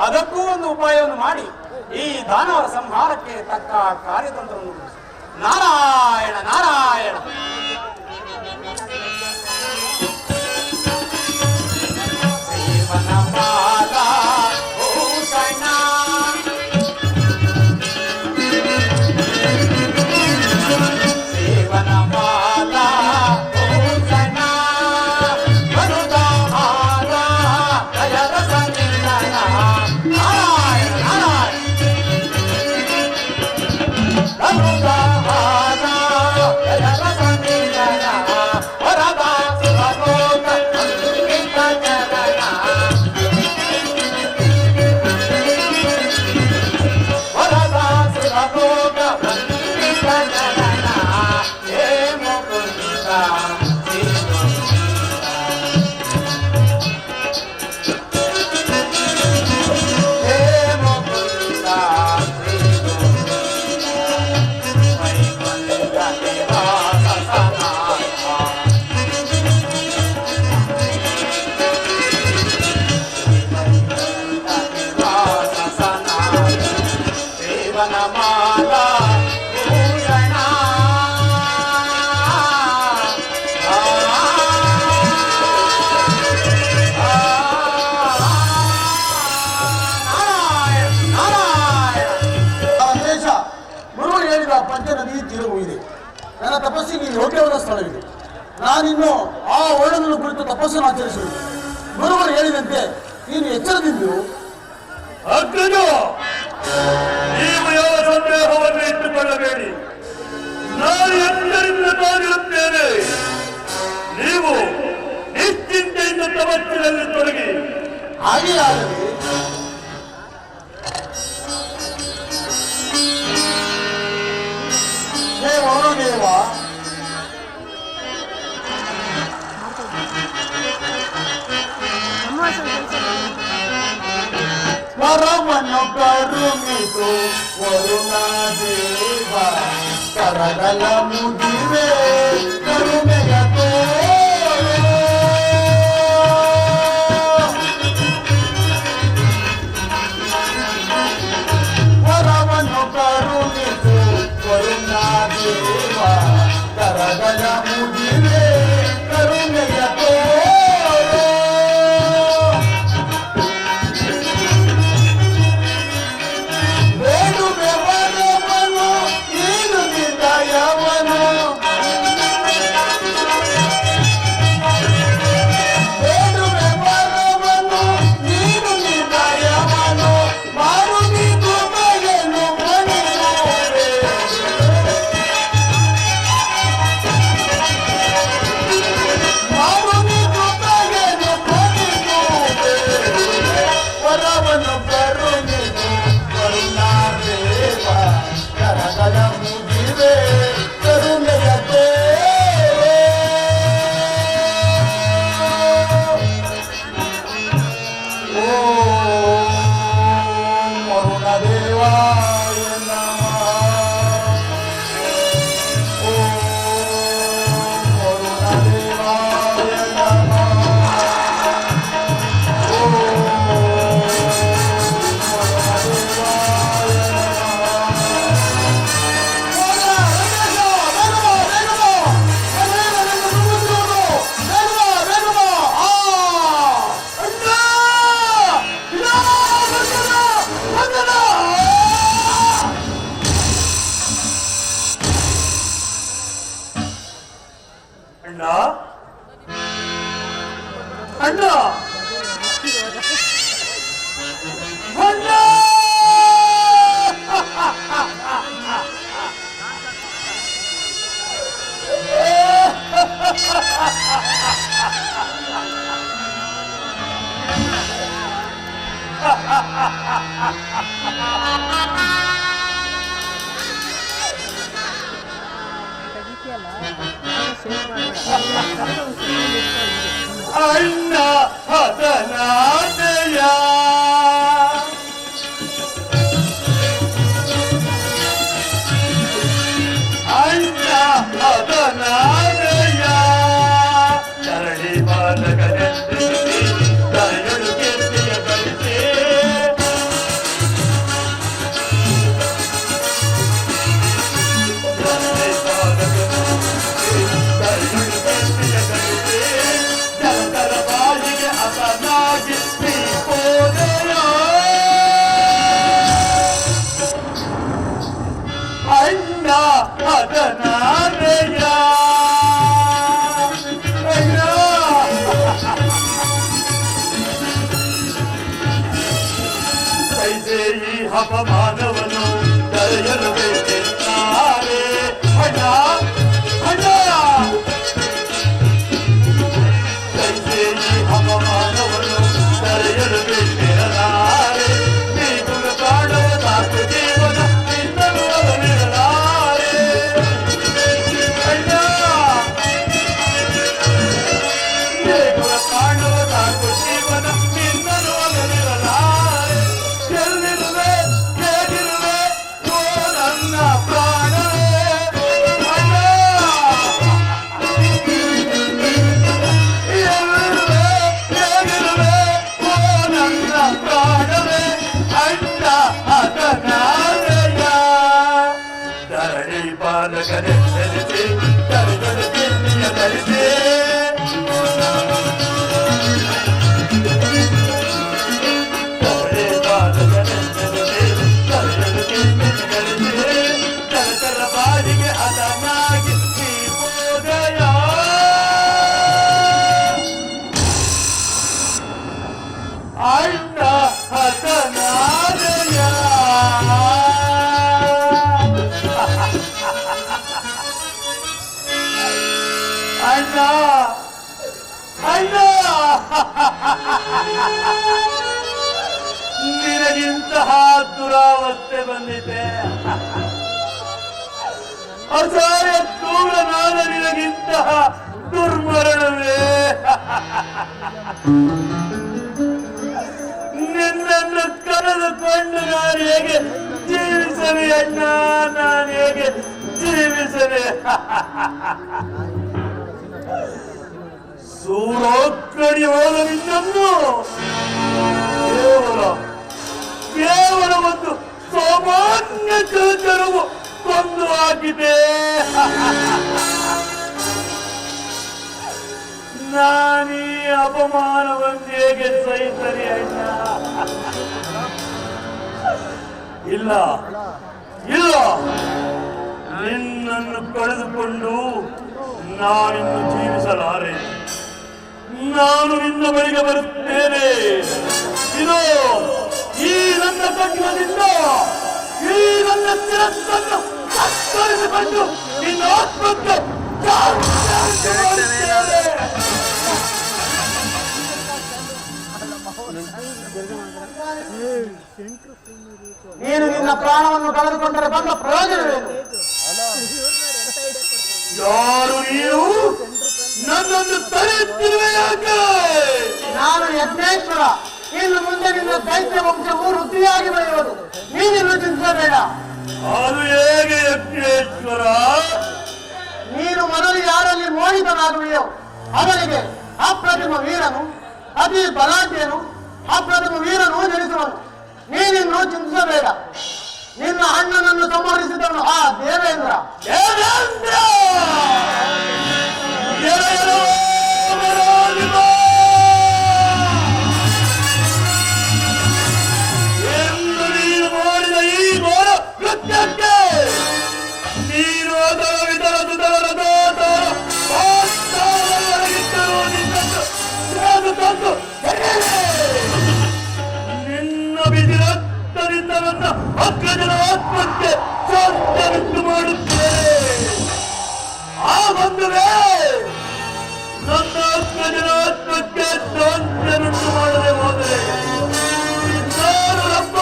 ಅದಕ್ಕೂ ಒಂದು ಉಪಾಯವನ್ನು ಮಾಡಿ ಈ ದಾನವರ ಸಂಹಾರಕ್ಕೆ ತಕ್ಕ ಕಾರ್ಯತಂತ್ರವನ್ನು ರೂಪಿಸು. ನಾರಾಯಣ ನಾರಾಯಣ. ಪಂಚನದಿ ತೀರವೂ ಇದೆ. ನನ್ನ ತಪಸ್ಸಿಗೆ ಯೋಗ್ಯವಾದ ಸ್ಥಳವಿದೆ. ನಾನಿನ್ನು ಆ ವರ್ಣನನ್ನು ಕುರಿತು ತಪಸ್ಸನ್ನು ಆಚರಿಸುವುದು. ಗುರುವರು ಹೇಳಿದಂತೆ ನೀನು ಎಚ್ಚರದಿಂದಿರು. ಅಗ್ರಜ, ನೀವು ಯಾವ ಸಂದೇಹವನ್ನು ಇಟ್ಟುಕೊಳ್ಳಬೇಡಿ. ನಾನು ಎಚ್ಚರಿಂದ ತಾನಿರುತ್ತೇನೆ. ನೀವು ನಿಶ್ಚಿಂತೆಯಿಂದ ತಪಸ್ಸಿನಲ್ಲಿ ತೊಡಗಿ. ಹಾಗೆ ಆಗಲಿ. ವರುಣದೇವ, ವರವನ್ನು ಕರುಣಿಸು ವರುಣದೇವ, ಕರಗಲ ಮುಗಿವೆ ಕರುಣೆಯ ತೋರೆ. ವರವನ್ನು ಕರುಣಿಸು ವರುಣದೇವ, ಕರಗಲ ಮುಗಿವೆ ಕರುಣೆಯ ತೋರೆ. ಬೇಡುವೆ ವರವನ್ನು ನೀನು ನಿರ್ದಯವನು, ಬೇಡುವೆ ವರವನ್ನು ನೀನು ನಿರ್ದಯವನು, ಮಾರುತಿ ಕೃಪೆಯನ್ನು ಮಣಿಸುವೆ. ಮಾರುತಿ ಕೃಪೆಯನ್ನು ಮಣಿಸುವೆ. ವರವನ್ನು ಕರುಣಿಸು ಕರುಣಾದೇವ, ಕರಗಲ ಮುಗಿವೆ ಕರುಣೆಯ ತೋರೆ. ಓಂ ವರುಣದೇವಾಯ ನಮಃ. ಓಂ ವರುಣದೇವಾಯ ನಮಃ. ಓಂ ಅಣ್ಣ ಅಣ್ಣ ಅಣ್ಣ, ಅಣ್ಣ ಹತನಾದಯ. ಅದನಾದೆಯ ಕೈಸೆ ಈ ಅಪಮಾನವನ್ನು ತಡೆಯಲು ಬೇಕೆಂತಾರೆ ಅಣ್ಣ ಅಣ್ಣ ಕೈಸೆ ಈ ಅಪಮಾನವನ್ನು ತಡೆಯಲು ಬೇಕೆರಲಾರೆ ನೀವು ಕಾಣುವ ಸಾಕು ಜೀವನ ನಿನ್ನನ್ನು ಬದಲಿರಲಾರೆ ಅಣ್ಣ ನೀವು ಕಾಣುವ ಸಾಕು ಜೀವನ ನಿನ್ನನ್ನು ಬದಲಿರಲಾರೆ ಎಲ್ಲಿರುವೆ ಹೇಗಿರುವೆ ಓ ನನ್ನ ಪ್ರಾಣವೇ ಅಣ್ಣ ಎಲ್ಲಿರುವೆ ಹೇಗಿರುವೆ ಓ ನನ್ನ ಪ್ರಾಣವೇ ಅಣ್ಣ ಅದನಾದೆಯ ಧರಣಿ ಬಾಲಕನೆ ಸರಿಸಿ ತರಗಲು ತಿಂಡಿಯ ಧರಿಸಿ ಧರಣಿ ಬಾಲಕನೆ ಸರಿಸಿ ತರಗಲು ತಿಂಡಿಯ ಧರಿಸಿ ತರತರ ಬಾಡಿಗೆ ಅದನಾಗಿ ನೀ ಹೋದೆಯ ಅಣ್ಣ ಹತನಾದೆಯ ಅಣ್ಣ ಅಣ್ಣ ನಿನಗಿಂತಹ ದುರಾವಸ್ಥೆ ಬಂದಿದೆ ಅಸಹಾಯ ಕ್ರೂರನಾದ ನಿನಗಿಂತಹ ದುರ್ಮರಣವೇ ನಿನ್ನನ್ನು ಕರೆದುಕೊಂಡು ನಾನು ಹೇಗೆ ಜೀವಿಸಲಿ ಅಣ್ಣ ನಾನು ಹೇಗೆ ಜೀವಿಸಲಿ ಸೂರೋಕ್ಕಡಿ ಹೋದ ನಿನ್ನನ್ನು ಕೇವಲ ಒಂದು ಸಾಮಾನ್ಯ ಕೃತರವು ಕೊಂದು ಹಾಕಿದೆ ನಾನೀ ಅಪಮಾನವನ್ನು ಹೇಗೆ ಸಹಿಸಲಿ ಅಣ್ಣ ಇಲ್ಲ ಇಲ್ಲ ನಿನ್ನನ್ನು ಕಳೆದುಕೊಂಡು ನಾನಿನ್ನು ಜೀವಿಸಲಾರೆ ನಾನು ನಿನ್ನ ಬಳಿಗೆ ಬರುತ್ತೇನೆ ಇದು ಈ ನನ್ನ ಕಣ್ಣದಿಂದ ಈ ನನ್ನ ಚಿರತ್ತನ್ನು ಕತ್ತರಿಸಿಕೊಂಡು ನಿನ್ನ ಆತ್ಮಕ್ಕೆ ನೀನು ನಿನ್ನ ಪ್ರಾಣವನ್ನು ಕಳೆದುಕೊಂಡರೆ ಬಂದ ಪ್ರಯೋಜನವೇನು? ಯಾರು ನೀವು ನನ್ನನ್ನು ತಡೆಯುತ್ತಿರುವೆ ಯಾಕೆ? ನಾನು ಯಜ್ಞೇಶ್ವರ. ಇನ್ನು ಮುಂದೆ ನಿನ್ನ ದೈತ್ಯ ವಂಶವು ವೃದ್ಧಿಯಾಗಿ ಬೆಳೆಯುವುದು. ನೀನಿನ್ನು ಚಿಂತಿಸಬೇಡ. ಅದು ಹೇಗೆ ಯಜ್ಞೇಶ್ವರ? ನೀನು ಮೊದಲು ಯಾರಲ್ಲಿ ಮೋಹಿತನಾಗುವೆಯೋ ಅವನಿಗೆ ಅಪ್ರತಿಮ ವೀರನು, ಅತಿ ಬಲಾಢ್ಯನು, ಅಪ್ರತಿಮ ವೀರನು ಜನಿಸುವನು. ನೀನಿನ್ನು ಚಿಂತಿಸಬೇಡ. ನಿನ್ನ ಅಣ್ಣನನ್ನು ಸಂಹರಿಸಿದವನು ಆ ದೇವೇಂದ್ರ. ದೇವೇಂದ್ರ ಎಂದು ನೀನು ಮಾಡಿದ ಈ ಘೋರ ಕೃತ್ಯಕ್ಕೆ ನೀನು ಅದರ ವಿತರದು ಹೊರಗಿದ್ದರೂ ನಿನ್ನನ್ನು ತಂದು ನಿನ್ನ ಬಿದಿ ರಕ್ತದಿಂದ ನನ್ನ ಅಗ್ರಜನ ಆತ್ಮಕ್ಕೆ ಶಾಂತಿಯುಂಟು ಮಾಡುತ್ತೇನೆ. ಆ ಬಂಧುವೇ ನನ್ನ ಅಗ್ರಜನ ಆತ್ಮಕ್ಕೆ ಶಾಂತಿಯುಂಟು ಮಾಡದೆ ಹೋದರೆ ನಾನು ರಬ್ಬ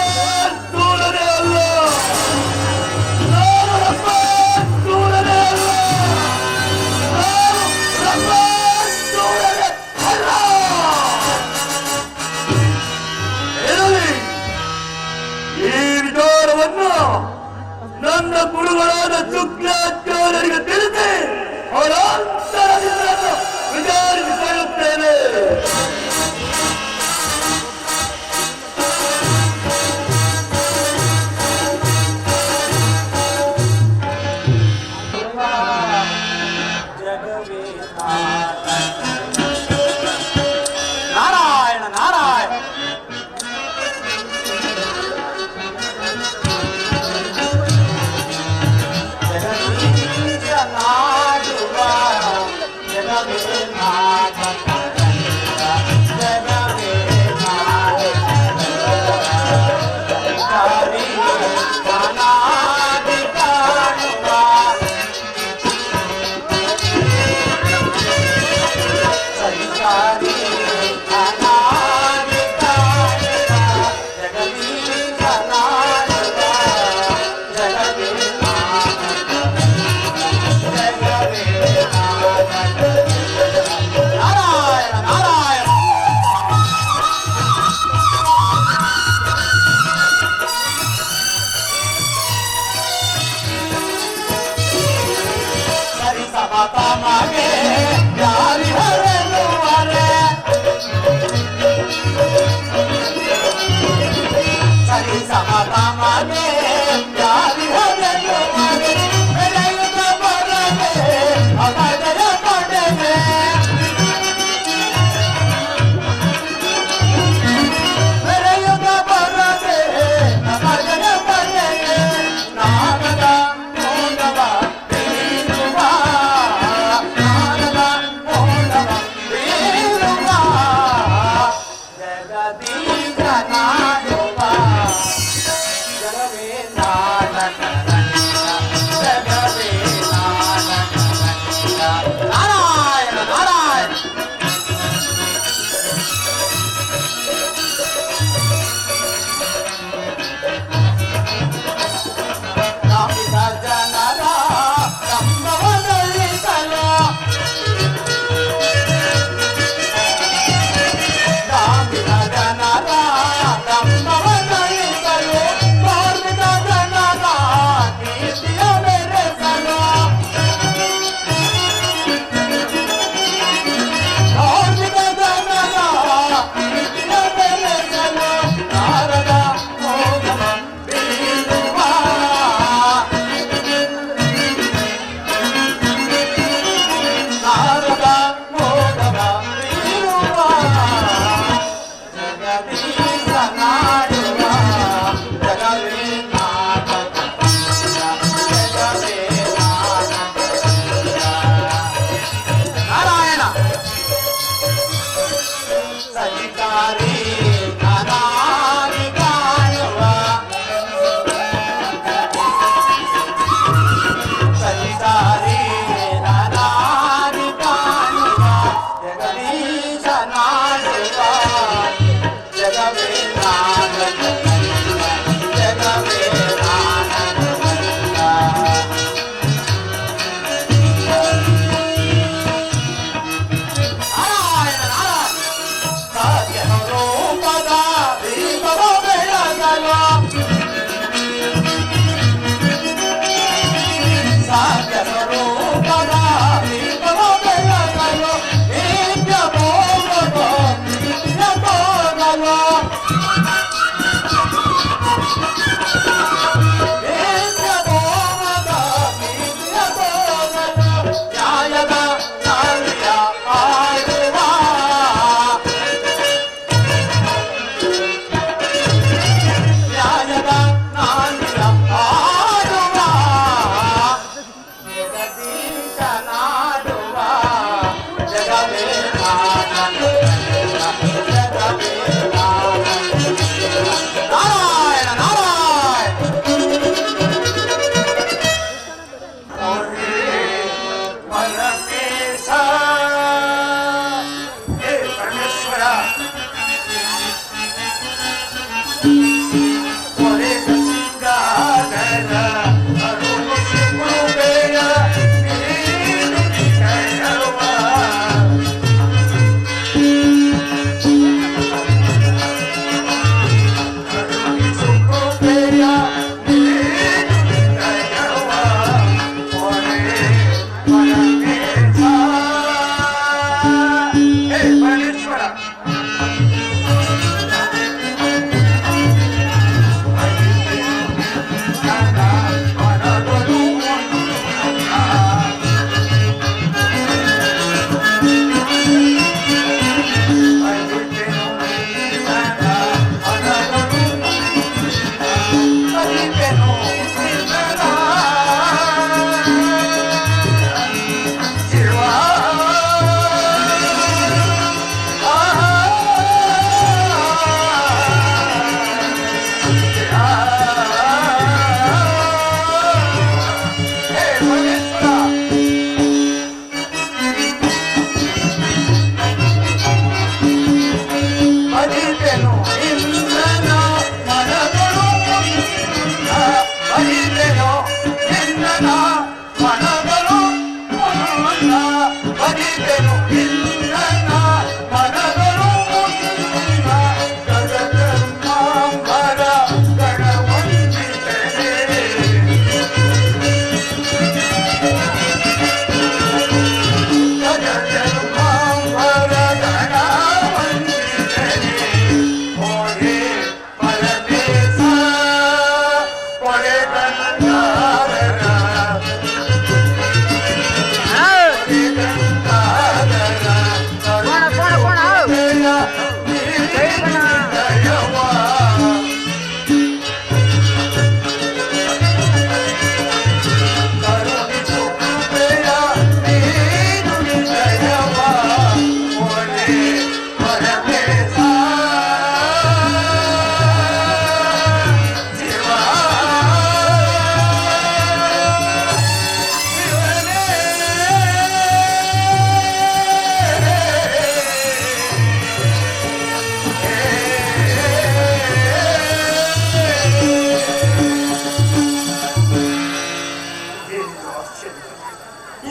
ಸೂರನೇ ಅಲ್ಲ, ನಾನು ರಬ್ಬ ಸೂರನೇ ಅಲ್ಲ, ನಾನು ರಬ್ಬ ಸೂರನೇ ಅಲ್ಲ. ಇರಲಿ, ಈ ವಿಚಾರವನ್ನು ನನ್ನ ಗುರುಗಳಾದ ಶುಕ್ಲಾಚಾರ್ಯ ನಾಡುವ ಜಗವೇ ನಾಟಕ ಜಗವೇ ಅನಾದಿ ಕಾಣುವ ಸರಿಸಾರಿ ಅನಾದಿ ಕಾಣುವ ಜಗದೀಶ ನಾಡುವ ಜಗವೇ ಜಗವೇ ನಾರಾಯಣ ನಾರಾಯಣ ಸರಿ ಸಮತ ಮಗೆ ಯಾರಿ ಹರನುವರೆ ಸರಿ ಸಮತ ಮಗೆ ಯಾರಿ ಹರನುವರೆ ಬೆಳೆಯುತ್ತ ಬರದೆ ಅಪಜಯ ಪಡೆದೆ ಬೆಳೆಯುತ್ತ ಬರದೆ ಅಪಜಯ ಪಡೆದೆ ನಾಗದ ಮೋದವ ಬೀರುವ ನಾಗದ ಮೋದವ ಬೀರುವ ಜಗದೀಶ ನಾಡುವ ಜಗವೇ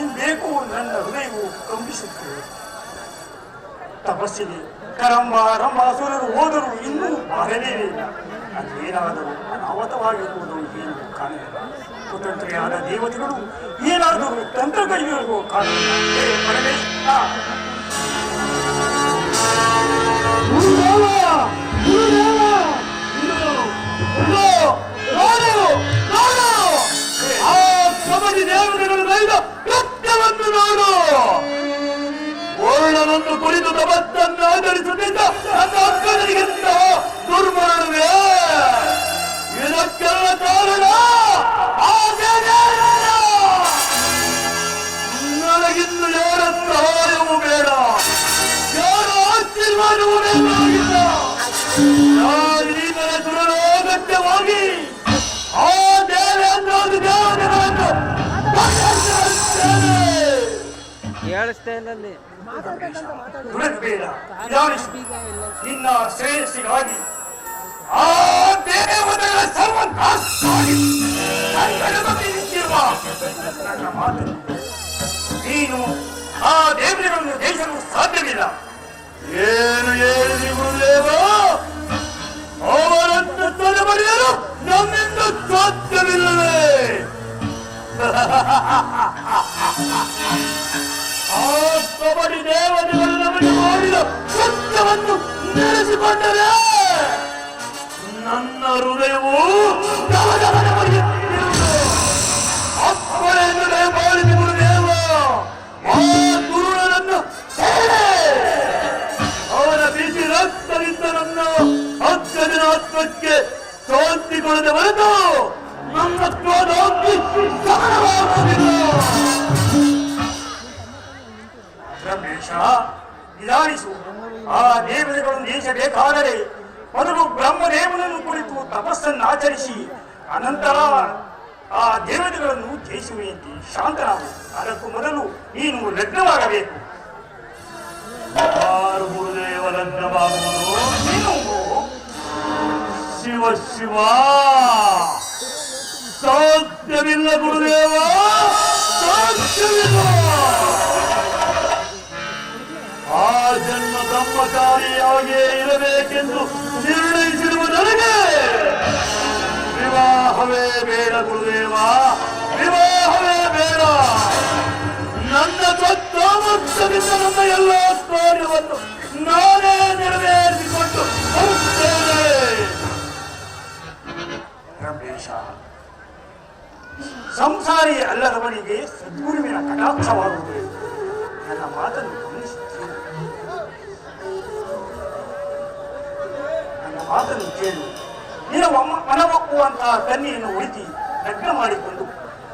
ಇಂದೇಕೋ ನನ್ನ ಹೃದಯವು ಕಂಬಿಸುತ್ತದೆ. ತಪಸ್ಸಿಗೆ ಕರಂಬ ರಂಭಾಸುರರು ಹೋದರೂ ಇನ್ನೂ ಬರಲೇನಿಲ್ಲ. ಅದೇನಾದರೂ ಅನಾಹುತವಾಗಿರುವುದು ಏನು ಕಾಣಲಿಲ್ಲ. ಕುತಂತ್ರಿಯಾದ ದೇವತೆಗಳು ಏನಾದರೂ ತಂತ್ರಗೈಗಳಿಗೂ ಕಾಣಲಿಲ್ಲ. ವರ್ಣನನ್ನು ಕುರಿತು ತಪಸ್ಸನ್ನು ಆಚರಿಸುತ್ತಿದ್ದ ನನ್ನ ಅಕ್ಕನಿಗಿಂತ ದುರ್ಮರಣವೇ. ಇದಕ್ಕೆಲ್ಲ ಕಾರಣ ನನಗಿನ್ನು ಯಾರ ಸಹಾಯವೂ ಬೇಡ, ಯಾರ ಆಶೀರ್ವಾದವೂ ಬೇಕಾಗಿಲ್ಲ. ನಾನೀಗಲೇ ಸುರಲೋಗತ್ಯವಾಗಿ ಆ ದೇವೆ ಅನ್ನೋದು ದೇವತೆಗಳನ್ನು ದುರಬೇಡ ನಿನ್ನ ಶ್ರೇಯಸ್ಸಿಗಾಗಿ ಆ ದೇವತೆಗಳ ಸರ್ವನಾಶವಾಗಿ ನನ್ನ ಮಾತನ್ನು ನೀನು ಆ ದೇವತೆಗಳನ್ನು ಜಯಿಸಲು ಸಾಧ್ಯವಿಲ್ಲ. ಏನು ಹೇಳಿದಿ ಗುರುದೇವ? ಅವರನ್ನು ತಲೆಮರೆಯಲು ನಮ್ಮಿಂದ ಸಾಧ್ಯವಿಲ್ಲವೇ? ಆ ಕಬಡ್ಡಿ ದೇವತೆಗಳು ನಮಗೆ ಮಾಡಿದ ಸತ್ಯವನ್ನು ನೆನೆಸಿಕೊಂಡರೆ ನನ್ನ ಹೃದಯವು ಅಪ್ಪಳೆಯನ್ನು ಮಾಡಿದ ಗುರುದೇವ. ಆ ಗುರುಳನನ್ನು ಅವನ ಬಿಸಿ ರಕ್ತದಿಂದ ನನ್ನ ಅಕ್ಕನ ಆತ್ಮಕ್ಕೆ ಶಾಂತಿ ಕೊಡದೆ ಹೊರತು ನನ್ನ ಕ್ರೋಧಾಗ್ನಿ ಶಮನವಾಗುವುದಿಲ್ಲ. ರಮೇಶ, ನಿಧಾನಿಸು. ಆ ದೇವತೆಗಳನ್ನು ಜಯಿಸಬೇಕಾದರೆ ಮೊದಲು ಬ್ರಹ್ಮದೇವನನ್ನು ಕುರಿತು ತಪಸ್ಸನ್ನು ಆಚರಿಸಿ ಅನಂತರ ಆ ದೇವತೆಗಳನ್ನು ಜಯಿಸುವೆಯಂತೆ ಶಾಂತನಾಗು. ಅದಕ್ಕೂ ಮೊದಲು ನೀನು ಲಗ್ನವಾಗಬೇಕು. ಯಾರು ಗುರುದೇವ ಲಗ್ನವಾಗುವುದು? ನೀನು ಶಿವ ಶಿವ, ಸಾಧ್ಯವಿಲ್ಲ ಗುರುದೇವ, ಸಾಧ್ಯವಿಲ್ಲ. ಆ ಜನ್ಮ ಬ್ರಹ್ಮಚಾರಿಯಾಗಿಯೇ ಇರಬೇಕೆಂದು ನಿರ್ಣಯಿಸಿರುವ ನನಗೆ ವಿವಾಹವೇ ಬೇಡ ಗುರುದೇವ, ವಿವಾಹವೇ ಬೇಡ. ನನ್ನ ಸ್ವಸಾಮರ್ಥ್ಯದಿಂದ ನನ್ನ ಎಲ್ಲ ಕಾರ್ಯವನ್ನು ನಾನೇ ನೆರವೇರಿಸಿಕೊಂಡು ಬರುತ್ತೇನೆ. ರಮೇಶ, ಸಂಸಾರಿ ಅಲ್ಲದವನಿಗೆ ಸದ್ಗುರುವಿನ ಕಟಾಕ್ಷವಾಗುವುದು. ನನ್ನ ಮಾತನ್ನು ಗಮನಿಸುತ್ತೇನೆ. ನನ್ನ ಮಾತನ್ನು ಕೇಳು. ನಿನ್ನ ಮನವೊಪ್ಪುವಂತಹ ಕನ್ಯೆಯನ್ನು ಉಳಿಸಿ ಲಗ್ನ ಮಾಡಿಕೊಂಡು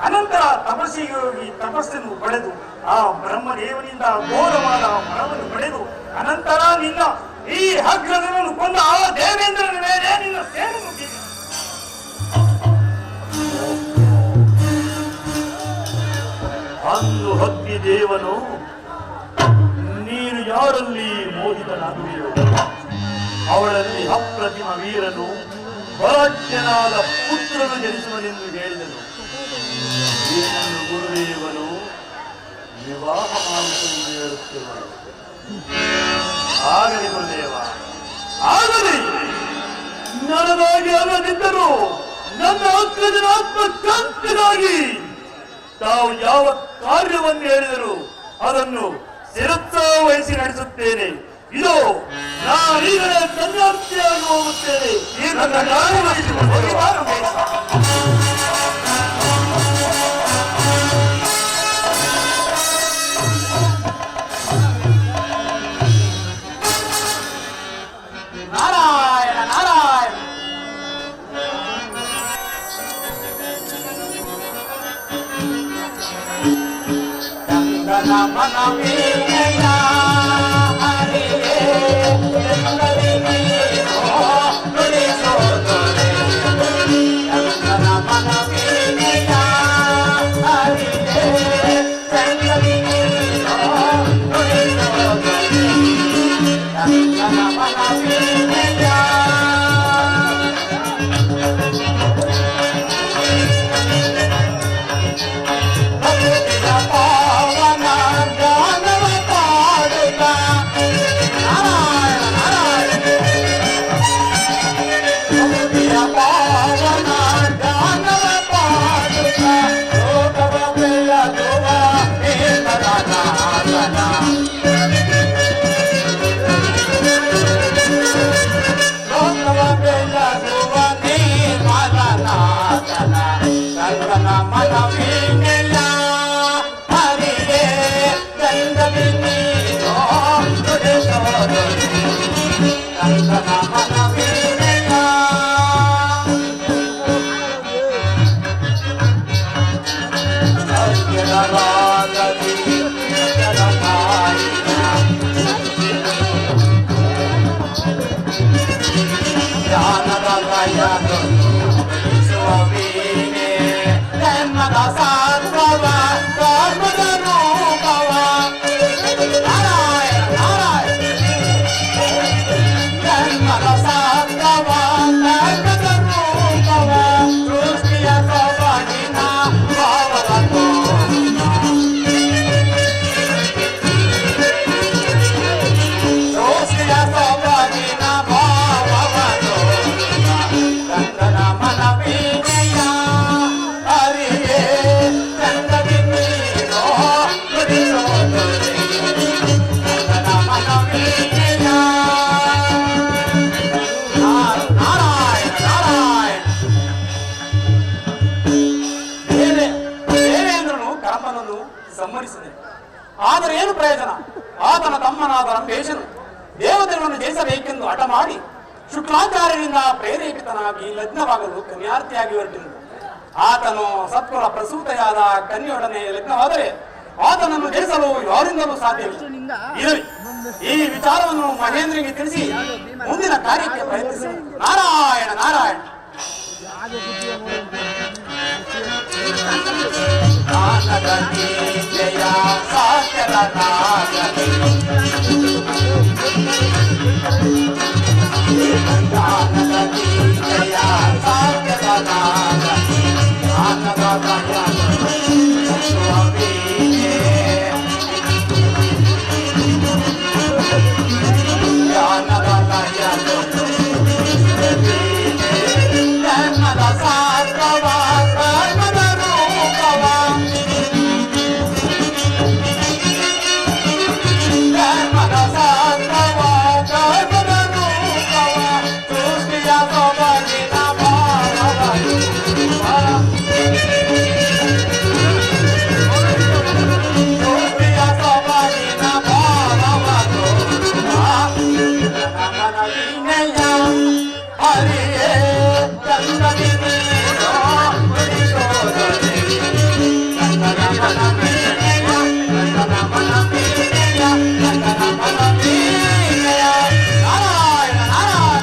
ಅನಂತರ ತಪಸ್ಸಿಗೆ ಹೋಗಿ ತಪಸ್ಸನ್ನು ಪಡೆದು ಆ ಬ್ರಹ್ಮದೇವನಿಂದ ಘೋರವಾದ ಮರವನ್ನು ಪಡೆದು ಅನಂತರ ನಿನ್ನ ಈ ಅಗ್ರದನ್ನು ಕೊಂದ ಆ ದೇವೇಂದ್ರನ ಮೇಲೆ ನಿನ್ನ ಸೇನೆ ಮುಗಿದ ಅಂದು ಹಕ್ಕಿ ದೇವನು ನೀನು ಯಾರಲ್ಲಿ ಮೋಹಿತನಾಗುವೆಯೋ ಅವಳಲ್ಲಿ ಅಪ್ರತಿಮ ವೀರನು ಬಲಾಢ್ಯನಾದ ಪುತ್ರನು ಜನಿಸುವನೆಂದು ಹೇಳಿದನು. ಏನನ್ನು ಗುರುದೇವನು ವಿವಾಹ ಮಾಡಿಕೊಂಡು ಹೇಳುತ್ತಿರುವನು. ಆಗಲಿ ಗುರುದೇವ, ಆಗಲಿ. ನನಗಾಗಿ ಅಲ್ಲದಿದ್ದರೂ ನನ್ನ ಅಗ್ರಜನ ಆತ್ಮಶಾಂತಿಗಾಗಿ ತಾವು ಯಾವ ಕಾರ್ಯವನ್ನು ಹೇಳಿದರೂ ಅದನ್ನು ಶಿರಸ್ಸಾ ವಹಿಸಿ ನಡೆಸುತ್ತೇನೆ. ಇದು ನಾನೀಗಲೇ ಸನ್ಯಾಸಿಯಾಗಿ ಹೋಗುತ್ತೇನೆ. ಈ ನನ್ನ ನಾರಾಯಣ ನಾರಾಯಣ. ಚಂದನ ಮನವೀಯ ಹರಿಯೇ ಚಂದನ ಮನವೀಯ ಹರಿಯೇ ಚಂದನ ಮನವೀಯ ಪಾವನ ಗಾನವ ಪಾಡುತ್ತ ನಾರಾಯಣ ನಾರಾಯಣ. ಪಾವನ ಗಾನವ ಪಾಡುತ್ತ ಲೋಕವ ಬೆಳಗುವ ಏಕನಾಥನ. ಲೋಕವ ಬೆಳಗುವ ನಿರ್ಮಲನಾಥನ. ಚಂದನ ಮನವೀನೆಯ ಹರಿಯೇ ಚಂದನಿ ನೀನೋ ನುಡಿಸೋದು. ಚಂದನ ಮನವೀನೆಯ ಸತ್ಯದ ರಾಗದಿ ಜಲಕಾರಿಯ ಜ್ಞಾನದ ಲಯದೊಂದು ವೀಣೆ ಜನ್ಮದ ಸಾತ್ವವ ಕರ್ಮದ ರೂಪವ. ನಾರಾಯಣ ನಾರಾಯಣ. ಜನ್ಮದ ಸಾತ್ವವ ಕರ್ಮದ ರೂಪವ ಸೃಷ್ಟಿಯ ಸೊಬಗಿನ ಭಾವದ ತೋರುಣ. ಸೃಷ್ಟಿಯ ಸೊಬಗಿನ ಭಾವವ ತೋರುಣ. ಚಂದನ ಮನವೀನೆಯ ಹರಿಯೇ ಚಂದನಿ ನೀನೋ ನುಡಿಸೋದು. ಚಂದನ ಮನವೀನೆಯ ನಾರಾಯಣ ನಾರಾಯಣ. ದೇವೇಂದ್ರನು ಕರಂಬನನ್ನು ಸಂಹರಿಸಿದೆ. ಆದರೆ ಏನು ಪ್ರಯೋಜನ? ಆತನ ತಮ್ಮನಾದ ರಂಭೇಶನು ದೇವತೆಗಳನ್ನು ಜಯಿಸಬೇಕೆಂದು ಹಠ ಮಾಡಿ ಶುಕ್ಲಾಚಾರ್ಯರಿಂದ ಪ್ರೇರೇಪಿತನಾಗಿ ಲಗ್ನವಾಗಲು ಕನ್ಯಾರ್ಥಿಯಾಗಿ ಹೊರಟಿರುವುದು. ಆತನು ಸತ್ಕುಲ ಪ್ರಸೂತೆಯಾದ ಕನ್ಯೆಯೊಡನೆ ಲಗ್ನವಾದರೆ ಆತನನ್ನು ಜಯಿಸಲು ಯಾರಿಂದಲೂ ಸಾಧ್ಯವಿಲ್ಲ. ಇರಲಿ, ಈ ವಿಚಾರವನ್ನು ಮಹೇಂದ್ರನಿಗೆ ತಿಳಿಸಿ ಮುಂದಿನ ಕಾರ್ಯಕ್ಕೆ ಪ್ರಯತ್ನಿಸಿ. ನಾರಾಯಣ ನಾರಾಯಣ. ಜಯ ಸಾತ್ಯದ ನಾಗರಿ ಜಯ ಸಾತ್ಯದ ನಾಗರಿ ಆನದ ಜನ್ಮದ ಸಾತ್ವವ ಕರ್ಮದ ರೂಪವ. ಜನ್ಮದ ಸಾತ್ವವ ಕರ್ಮದ ರೂಪವ ಸೃಷ್ಟಿಯ ಸೊಬಗಿನ ಭಾವವ ರೂಪ. ಸೃಷ್ಟಿಯ ಸೊಬಗಿನ ಭಾವವ ರೂಪ. ಮನವೀನೆಯ ಹರಿಯೇ ಚಂದನಿ ನೀನೋ ನುಡಿಸೋದು. ಚಂದನ ಮನವೀನೆಯ ಚಂದನ ಮನವೀನೆಯ ಚಂದನ ಮನವೀನೆಯ ನಾರಾಯಣ ನಾರಾಯಣ.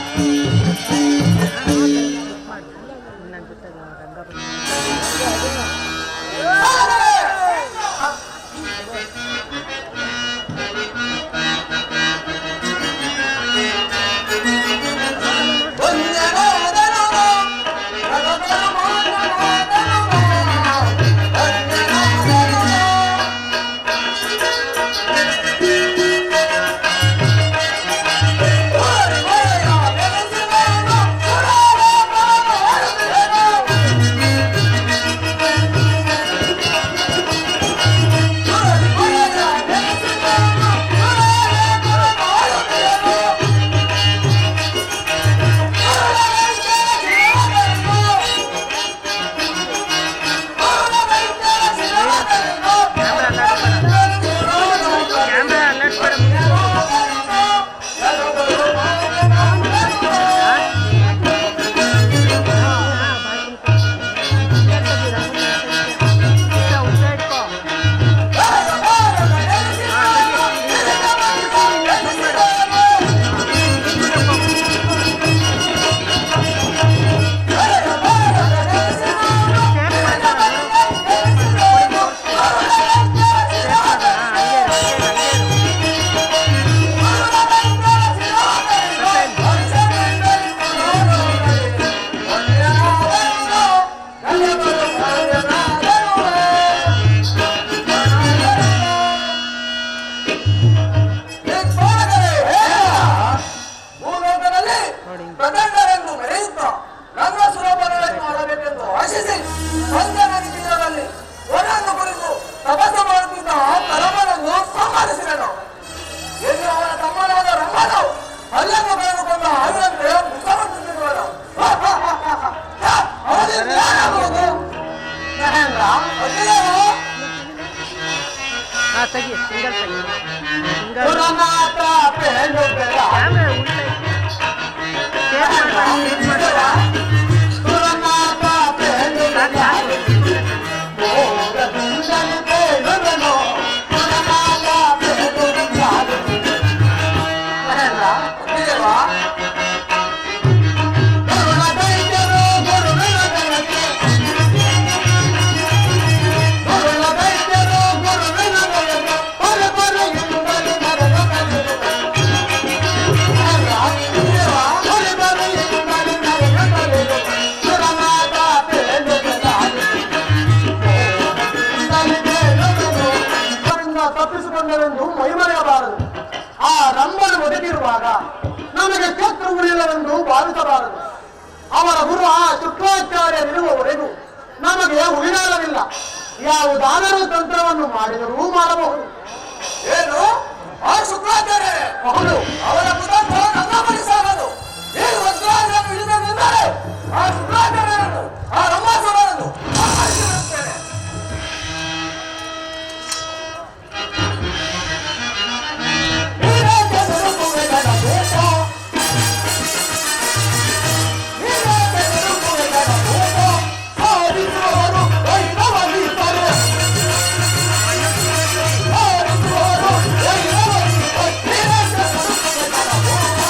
ತೆಗಿ ಸಿಂಗಲ್ ತೆಗಿ ಸಿಂಗಲ್ ಗುರುನಾಥ ಬೇಲುಬೆಲ ಕ್ಯಾಮ್ರಾ ಉಲ್ಟಾ ಗುರುನಾಥ ಬೇಲುಬೆಲ ಮೋರದಿಂದಲೇ ಬೇಲುವೆನು ಗುರುನಾಥ ಬೇಲುಬೆಲ ಮಹೇಂದ್ರ ದೇವಾ ಗುರುನ ದೈತ್ಯರು ಗುರುವಿನ ದಯಕ್ಕೆ ಗುರುನ ದೈತ್ಯರು ಗುರುವಿನ ದಯಕ್ಕೆ ಬರೆ ಬರೆ ಎಂಬಲು ನರಕ ಕಲಿಯುವೆ ಮಹೇಂದ್ರ ದೇವಾ ಬರೆ ಬರೆ ಎಂಬಲು ನರಕ ಕಲಿಯುವೆ ಗುರುನಾಥ ಬೇಲುಬೆಲ ತಪ್ಪಿಸಿಕೊಂಡರೆಂದು ಮೈಮರೆಯಬಾರದು. ಆ ರಂಭನು ಬದುಕಿರುವಾಗ ನಮಗೆ ಶತ್ರು ಉಳಿಯಲೆಂದು ಭಾವಿಸಬಾರದು. ಅವರ ಗುರು ಆ ಶುಕ್ರಾಚಾರ್ಯರಿರುವವರೆಗೂ ನಮಗೆ ಉಳಿದಾಲವಿಲ್ಲ. ಯಾವುದಾದರೂ ತಂತ್ರವನ್ನು ಮಾಡಿದರೂ ಮಾಡಬಹುದು. ಏನು ಆ ಶುಕ್ರಾಚಾರ್ಯ ಹೌದು, ಅವರ ಕುತಂತ್ರ ನಮ್ಮನಿಸಾಗದು. ಏನು ವಜ್ರಾಯುಧವನ್ನು ಹಿಡಿದನೆಂದರೆ ಆ ಶುಕ್ರಾಚಾರ್ಯರನ್ನು ಆ ರಂಭಾಸುರನನ್ನು ಸಂಹರಿಸಿಬಿಡುತ್ತೇನೆ. ನೀನೇಕೆ ನುಡುಕುವೆ ನನ್ನ ದೂತ? ನೀನೇಕೆ ನುಡುಕುವೆ ನನ್ನ ದೂತ? ಸಾಧಿಸುವವರು ವೈಭವವಿದ್ದರೆ ಸಾಧಿಸುವವರು ವೈಭವವಿದ್ದರೆ ನೀನೇಕೆ ನುಡುಕುವೆ ನನ್ನ ದೂತ?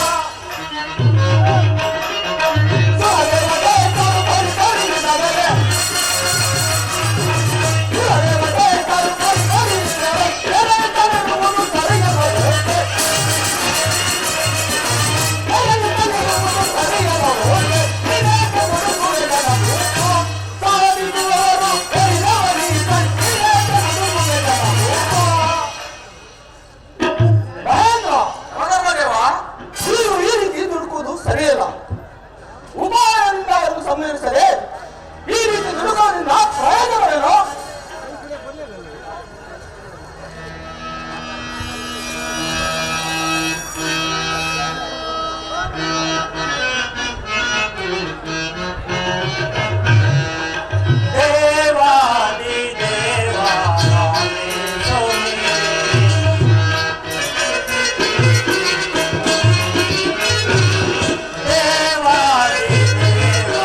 ಸಾಧನ ಬೇಕಾರು ಪರಿಕರಿಸಿದರೆ ಸಾಧನ ಬೇಕಾರು ಪರಿಕರಿಸಿದರೆ ಎಳೆತನವನ್ನು ಸರಿಯಬಾರದು. ನೀವು ಈ ರೀತಿ ದುಡುಕುವುದು ಸರಿಯಲ್ಲ. ಉಪಾಯದಿಂದ ಅವರು ಸಂಹರಿಸದೆ ಈ ರೀತಿ ದುಡುಕೋದ್ರಿಂದ ಪ್ರಯೋಜನವೇನು? ದೇವಾದಿ ದೇವಾ ದೇವಾದಿ ದೇವಾ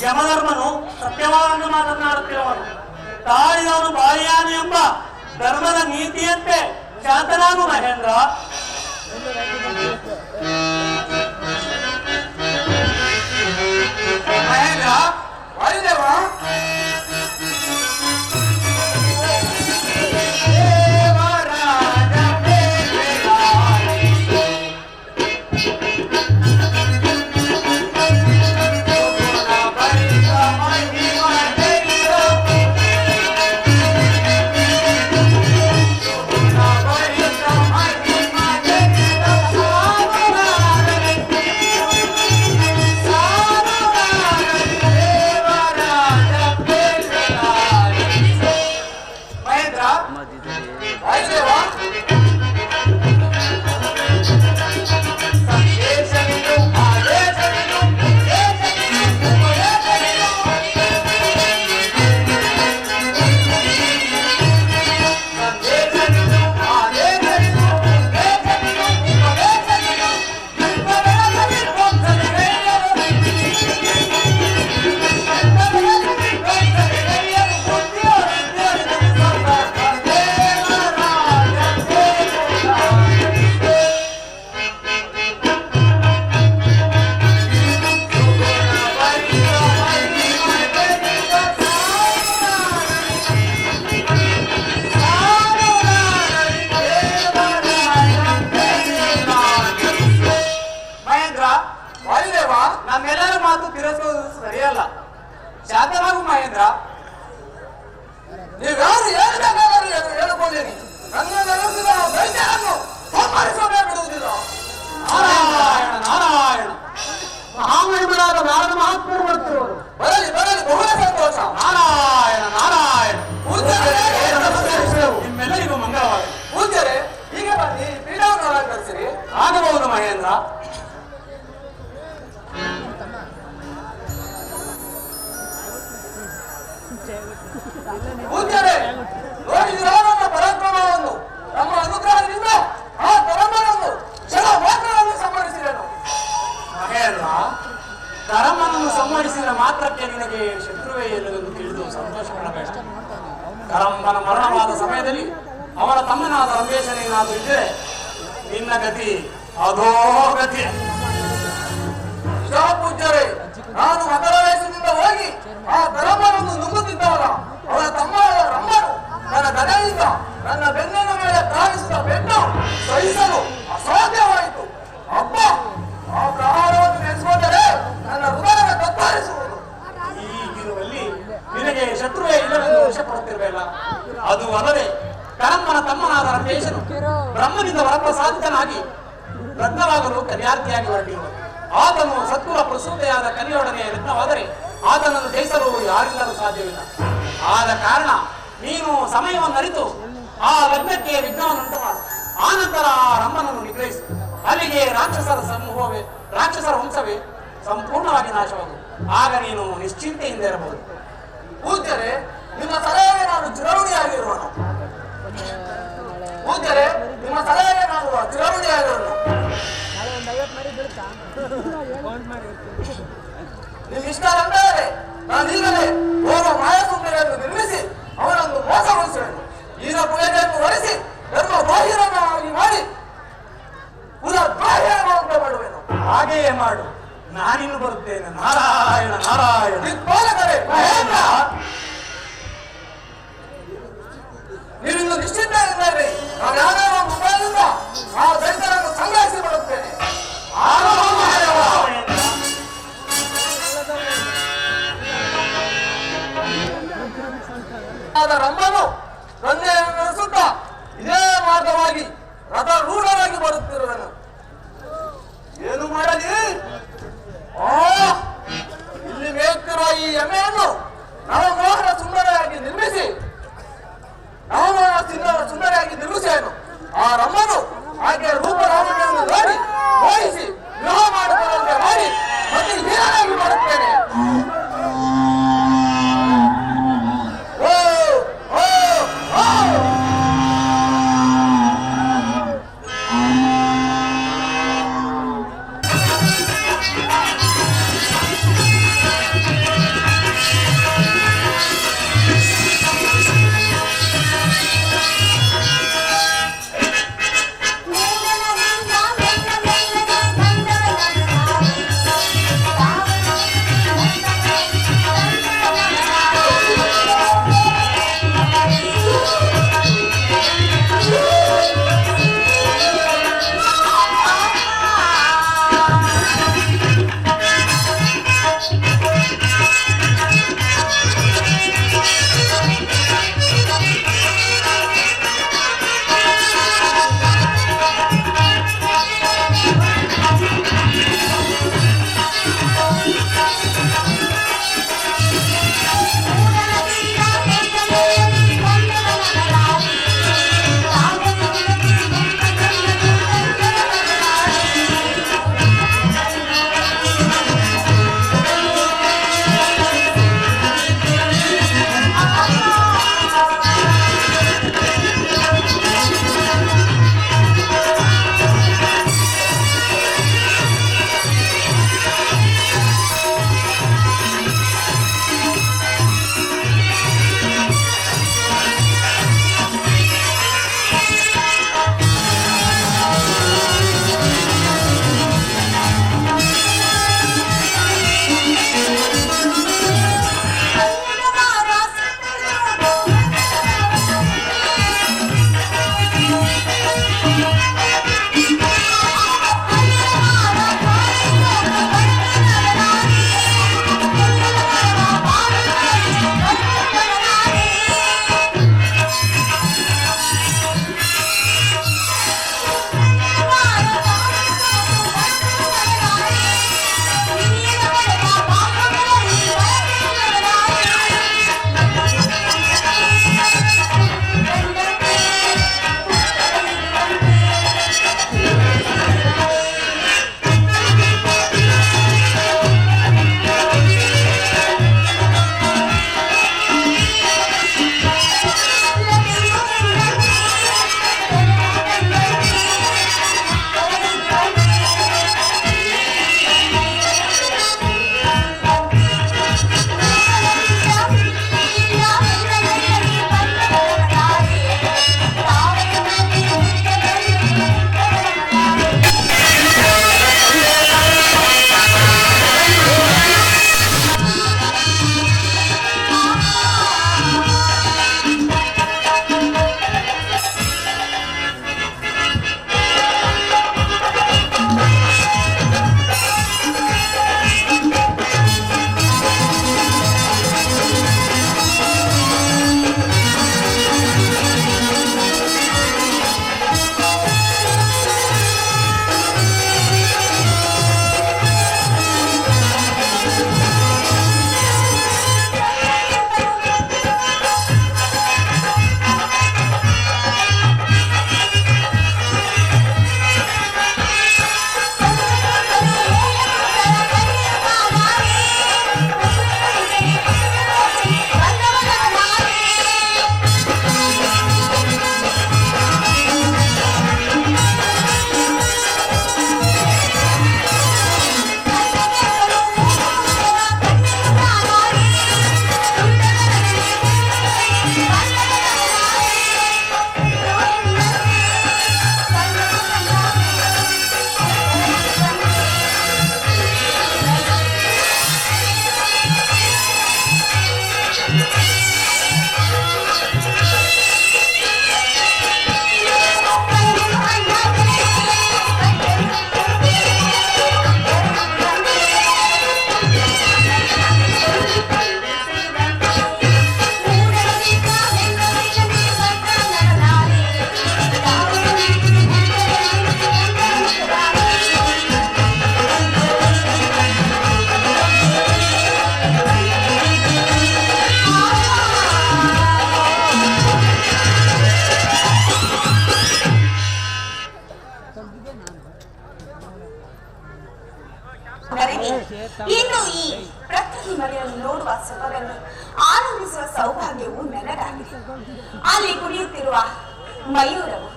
ಯಮಧರ್ಮನು ಸತ್ಯವನ್ನು ಮಾತನಾಡುತ್ತಿರುವನು. ತಾಳಿದವನು ಬಾಳಿಯಾನು ಎಂಬ ಧರ್ಮದ ನೀತಿಯಂತೆ ಶಾಂತನಾಗು ಮಹೇಂದ್ರ. ಮಹೇಂದ್ರ ವಾಯುದೇವ ದೇವರಾಜ ಬೇಟೆಯಾಡಿ ಮಹಿಮ ನಮ್ಮೆಲ್ಲರ ಮಾತು ತಿರಸ್ಕೋದು ಸರಿಯಲ್ಲ. ಶಾಂತನಾಗು ಮಹೇಂದ್ರ. ನೀವ್ಯಾರು ಹೇಳಿಕೊಳ್ಳಿರಿ. ನನ್ನ ನಡೆಸಿದ ದೈತ್ಯರನ್ನು ಸಂಹರಿಸಬೇಕಿರುವುದಿಲ್ಲ. ನಾರಾಯಣ ನಾರಾಯಣ. ಮಹಾಮಹಿಮರಾದ ನಾರದ ಮಹಾತ್ಮರು ಬರ್ತಿರುವರು. ಬರಲಿ ಬರಲಿ, ಬಹಳ ಸಂತೋಷ. ನಾರಾಯಣ ನಾರಾಯಣ. ಪೂಜ್ಯರೇ, ನಿಮ್ಮೆಲ್ಲರಿಗೂ ಮಂಗಳವಾಗಲಿ. ಪೂಜ್ಯರೇ, ಈಗ ಬನ್ನಿ, ಪೀಠವನ್ನು ಅಲಂಕರಿಸಿರಿ. ಆಗಬಹುದು ಮಹೇಂದ್ರ. ಪೂಜ್ಯರೇ, ನೋಡಿದಿರಾ ನಮ್ಮ ಪರಾಕ್ರಮವನ್ನು? ನಮ್ಮ ಅನುಗ್ರಹದಿಂದ ಆ ಕರಂಬನನ್ನು ಕ್ಷಣ ಮಾತ್ರವನ್ನು ಸಂಹರಿಸಿದನು. ಮಹೇಂದ್ರ, ಕರಮ್ಮನನ್ನು ಸಂಹರಿಸಿದ ಮಾತ್ರಕ್ಕೆ ನಿನಗೆ ಶತ್ರುವೇ ಇಲ್ಲವೆಂದು ತಿಳಿದು ಸಂತೋಷ ಪಡಬೇಡ. ಕರಂಬನ ಮರಣವಾದ ಸಮಯದಲ್ಲಿ ಅವರ ತಮ್ಮನಾದ ರಂಭೇಶನೇನಾದರೂ ಇದ್ದರೆ ನಿನ್ನ ಗತಿ ಅದೋ ಗತಿ. ಪೂಜ್ಯರೇ, ನಾನು ಮಕರ ವಯಸ್ಸಿನಿಂದ ಹೋಗಿ ಆ ಕರಂಬನನ್ನು ನುಂಗುತ್ತಿದ್ದವರ ಅವರ ತಮ್ಮ ರಂಬನು ನನ್ನ ಗದೆಯಿಂದ ನನ್ನ ಬೆನ್ನಿನ ಮೇಲೆ ಪ್ರಾಣಿಸಿದ ಬೆನ್ನು ಸಹಿಸಲು ಅಸಾಧ್ಯವಾಯಿತು. ಅಪ್ಪ, ಆ ಪ್ರಹಾರವನ್ನು ನೆನೆಸಿಕೊಂಡರೆ ನನ್ನ ಹೃದಯ ಕತ್ತರಿಸುವುದು. ಈಗಿರುವಲ್ಲಿ ನಿನಗೆ ಶತ್ರುವೇ ಇಲ್ಲವೆಂದು ವಿಷಪಡುತ್ತಿರಬೇಡ. ಅದು ಅಲ್ಲದೆ ಕರಂಬನ ತಮ್ಮನಾದ ರಂಭೇಶನು ಬ್ರಹ್ಮನಿಂದ ವರಪ್ರಸಾದಿತನಾಗಿ ರತ್ನವಾಗಲು ಕನ್ಯಾರ್ಥಿಯಾಗಿ ಹೊರಟಿರುವನು. ಆತನು ಸತ್ಕುಲ ಪ್ರಸೂತೆಯಾದ ಕಲಿಯೊಡನೆ ರತ್ನವಾದರೆ ಆತನನ್ನು ಜಯಿಸಲು ಯಾರಿಂದಲೂ ಸಾಧ್ಯವಿಲ್ಲ. ಆದ ಕಾರಣ ನೀನು ಸಮಯವನ್ನು ಅರಿತು ಆ ಲಗ್ನಕ್ಕೆ ವಿಘ್ನವನ್ನುಂಟು ಮಾಡು. ಆನಂತರ ಆ ರಂಭನನ್ನು ನಿಗ್ರಹಿಸು. ಅಲ್ಲಿಗೆ ರಾಕ್ಷಸರ ವಂಶವೇ ಸಂಪೂರ್ಣವಾಗಿ ನಾಶವಾಗುವುದು. ಆಗ ನೀನು ನಿಶ್ಚಿಂತೆಯಿಂದ ಇರಬಹುದು. ಪೂಜ್ಯರೇ, ನಿಮ್ಮ ಸಲಹೆಗೆ ನಾನು ಚಿರಋಣಿಯಾಗಿರುವನು. ಪೂಜ್ಯರೇ, ನಿಮ್ಮ ಸಲಹೆಗೆ ನಾನು ಚಿರಋಣಿಯಾಗಿರುವನು. ನಿಮ್ ಇಷ್ಟ ಅಂದರೆ ನಾನು ಈಗಲೇ ಓರ್ವ ಮಾಯಾಸುಂದರಿಯನ್ನು ನಿರ್ಮಿಸಿ ಅವನನ್ನು ಮೋಸಗೊಳಿಸುವೆನು. ಈಗ ಪೂಜೆಯನ್ನು ಹೊರಿಸಿ ಧರ್ಮ ಬಾಹಿರವಾಗಿ ಮಾಡಿ ದ್ರೋಹಿಯನ್ನು ಮಾಡುವೆನು. ಹಾಗೆಯೇ ಮಾಡು. ನಾನಿನ್ನು ಬರುತ್ತೇನೆ. ನಾರಾಯಣ ನಾರಾಯಣ. ದಿಕ್ಪಾಲಕರೇ, ಮಹೇಂದ್ರ, ನೀವಿನ್ನು ನಿಶ್ಚಿಂತೆಯಿಂದ ಇರಿ. ನಾನು ಯಾವ್ಯಾವ ಉಪಾಯದಿಂದ ಆ ದೈತ್ಯರನ್ನು ಸಂಗ್ರಹಿಸಿ ಬಿಡುತ್ತೇನೆ. ರಂಭನು ತಂದೆಯನ್ನು ನಡೆಸುತ್ತಾ ಇದೇ ಮಾರ್ಗವಾಗಿ ರಥರೂಢರಾಗಿ ಬರುತ್ತಿರುವನು. ಏನು ಮಾಡಲಿ? ಇಲ್ಲಿ ಮೇಯುತ್ತಿರುವ ಈ ಎಮ್ಮೆಯನ್ನು ನವಮೋಹನ ಸುಂದರಿಯಾಗಿ ನಿರ್ಮಿಸುವೆನು. ಆ ರಂಭನು ಆಕೆ ನನಗೆ ಇನ್ನು ಈ ಪ್ರಕೃತಿ ಮಳೆಯನ್ನು ನೋಡುವ ಸೊಬಗನ್ನು ಆನಂದಿಸುವ ಸೌಭಾಗ್ಯವು ನನಗಾಗಿದೆ. ಅಲ್ಲಿ ಕುಣಿಯುತ್ತಿರುವ ಮಯೂರವು,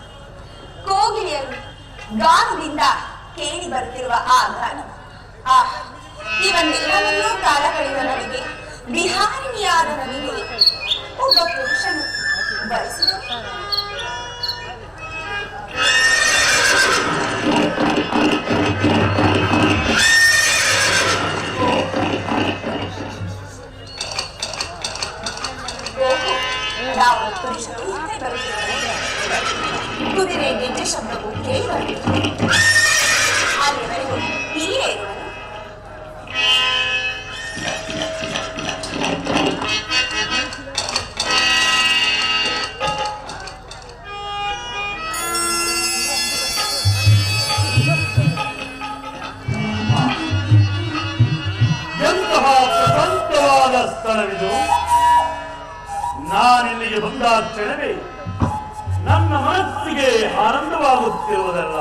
ಕೋಗಿಲೆಯರು ಗಾನದಿಂದ ಕೇಳಿ ಬರುತ್ತಿರುವ ಆ ಗಾನ, ಇವನ್ನೆಲ್ಲವನ್ನೂ ಕಾಲ ಕಳೆಯುವ ನನಗೆ, ವಿಹಾರಿಣಿಯಾದ ನನಗೆ ಒಬ್ಬ ಪುರುಷನು ಬಯಸಿದ ನಾವು ಪುರುಷರು ಹಿಂದೆ ಬರುತ್ತಿದ್ದಾರೆ. ಕುದುರೆ ಗೆಜ್ಜೆ ಶಬ್ದವು ಕೇಳಿ ಬರುತ್ತಿದೆ. ಅಲ್ಲಿವರೆಗೂ ಇಲ್ಲಿಯೇ ಇರುವನು. ಎಂತಹ ಪ್ರಶಾಂತವಾದ ಸ್ಥಳವಿದು. ನಾನಿಲ್ಲಿಗೆ ಬಂದ ಕ್ಷಣವೇ ನನ್ನ ಮನಸ್ಸಿಗೆ ಆನಂದವಾಗುತ್ತಿರುವುದಲ್ಲ.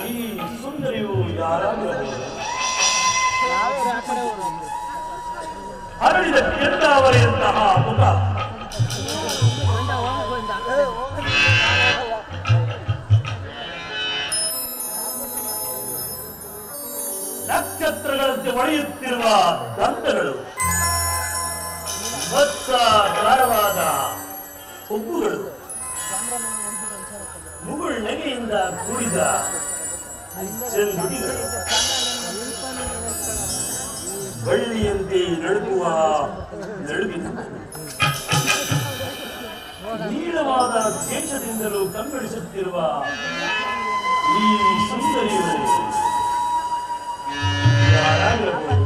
ಈ ಸುಂದರಿಯು ಯಾರಾಗಿರಬಹುದು? ಹರಡಿದ ಕೆಂಡಾವರೆಯಂತಹ ಮುಖ, ನಕ್ಷತ್ರಗಳಂತೆ ಹೊಳೆಯುತ್ತಿರುವ ದಂತಗಳು, ಮತ್ಸಾರವಾದ ಹುಬ್ಬುಗಳು, ಮುಗುಳ್ನಗೆಯಿಂದ ಕೂಡಿದ ಚೆಂದುಡಿಗಳು, ಬಳ್ಳಿಯಂತೆ ನಡುಗುವ ನಡುವಿನ ನೀಳವಾದ ಕೇಶದಿಂದಲೂ ಕಣ್ಗಳಿಸುತ್ತಿರುವ ಈ ಸುಂದರಿಯು ಯಾರಾಗಿರಬಹುದು?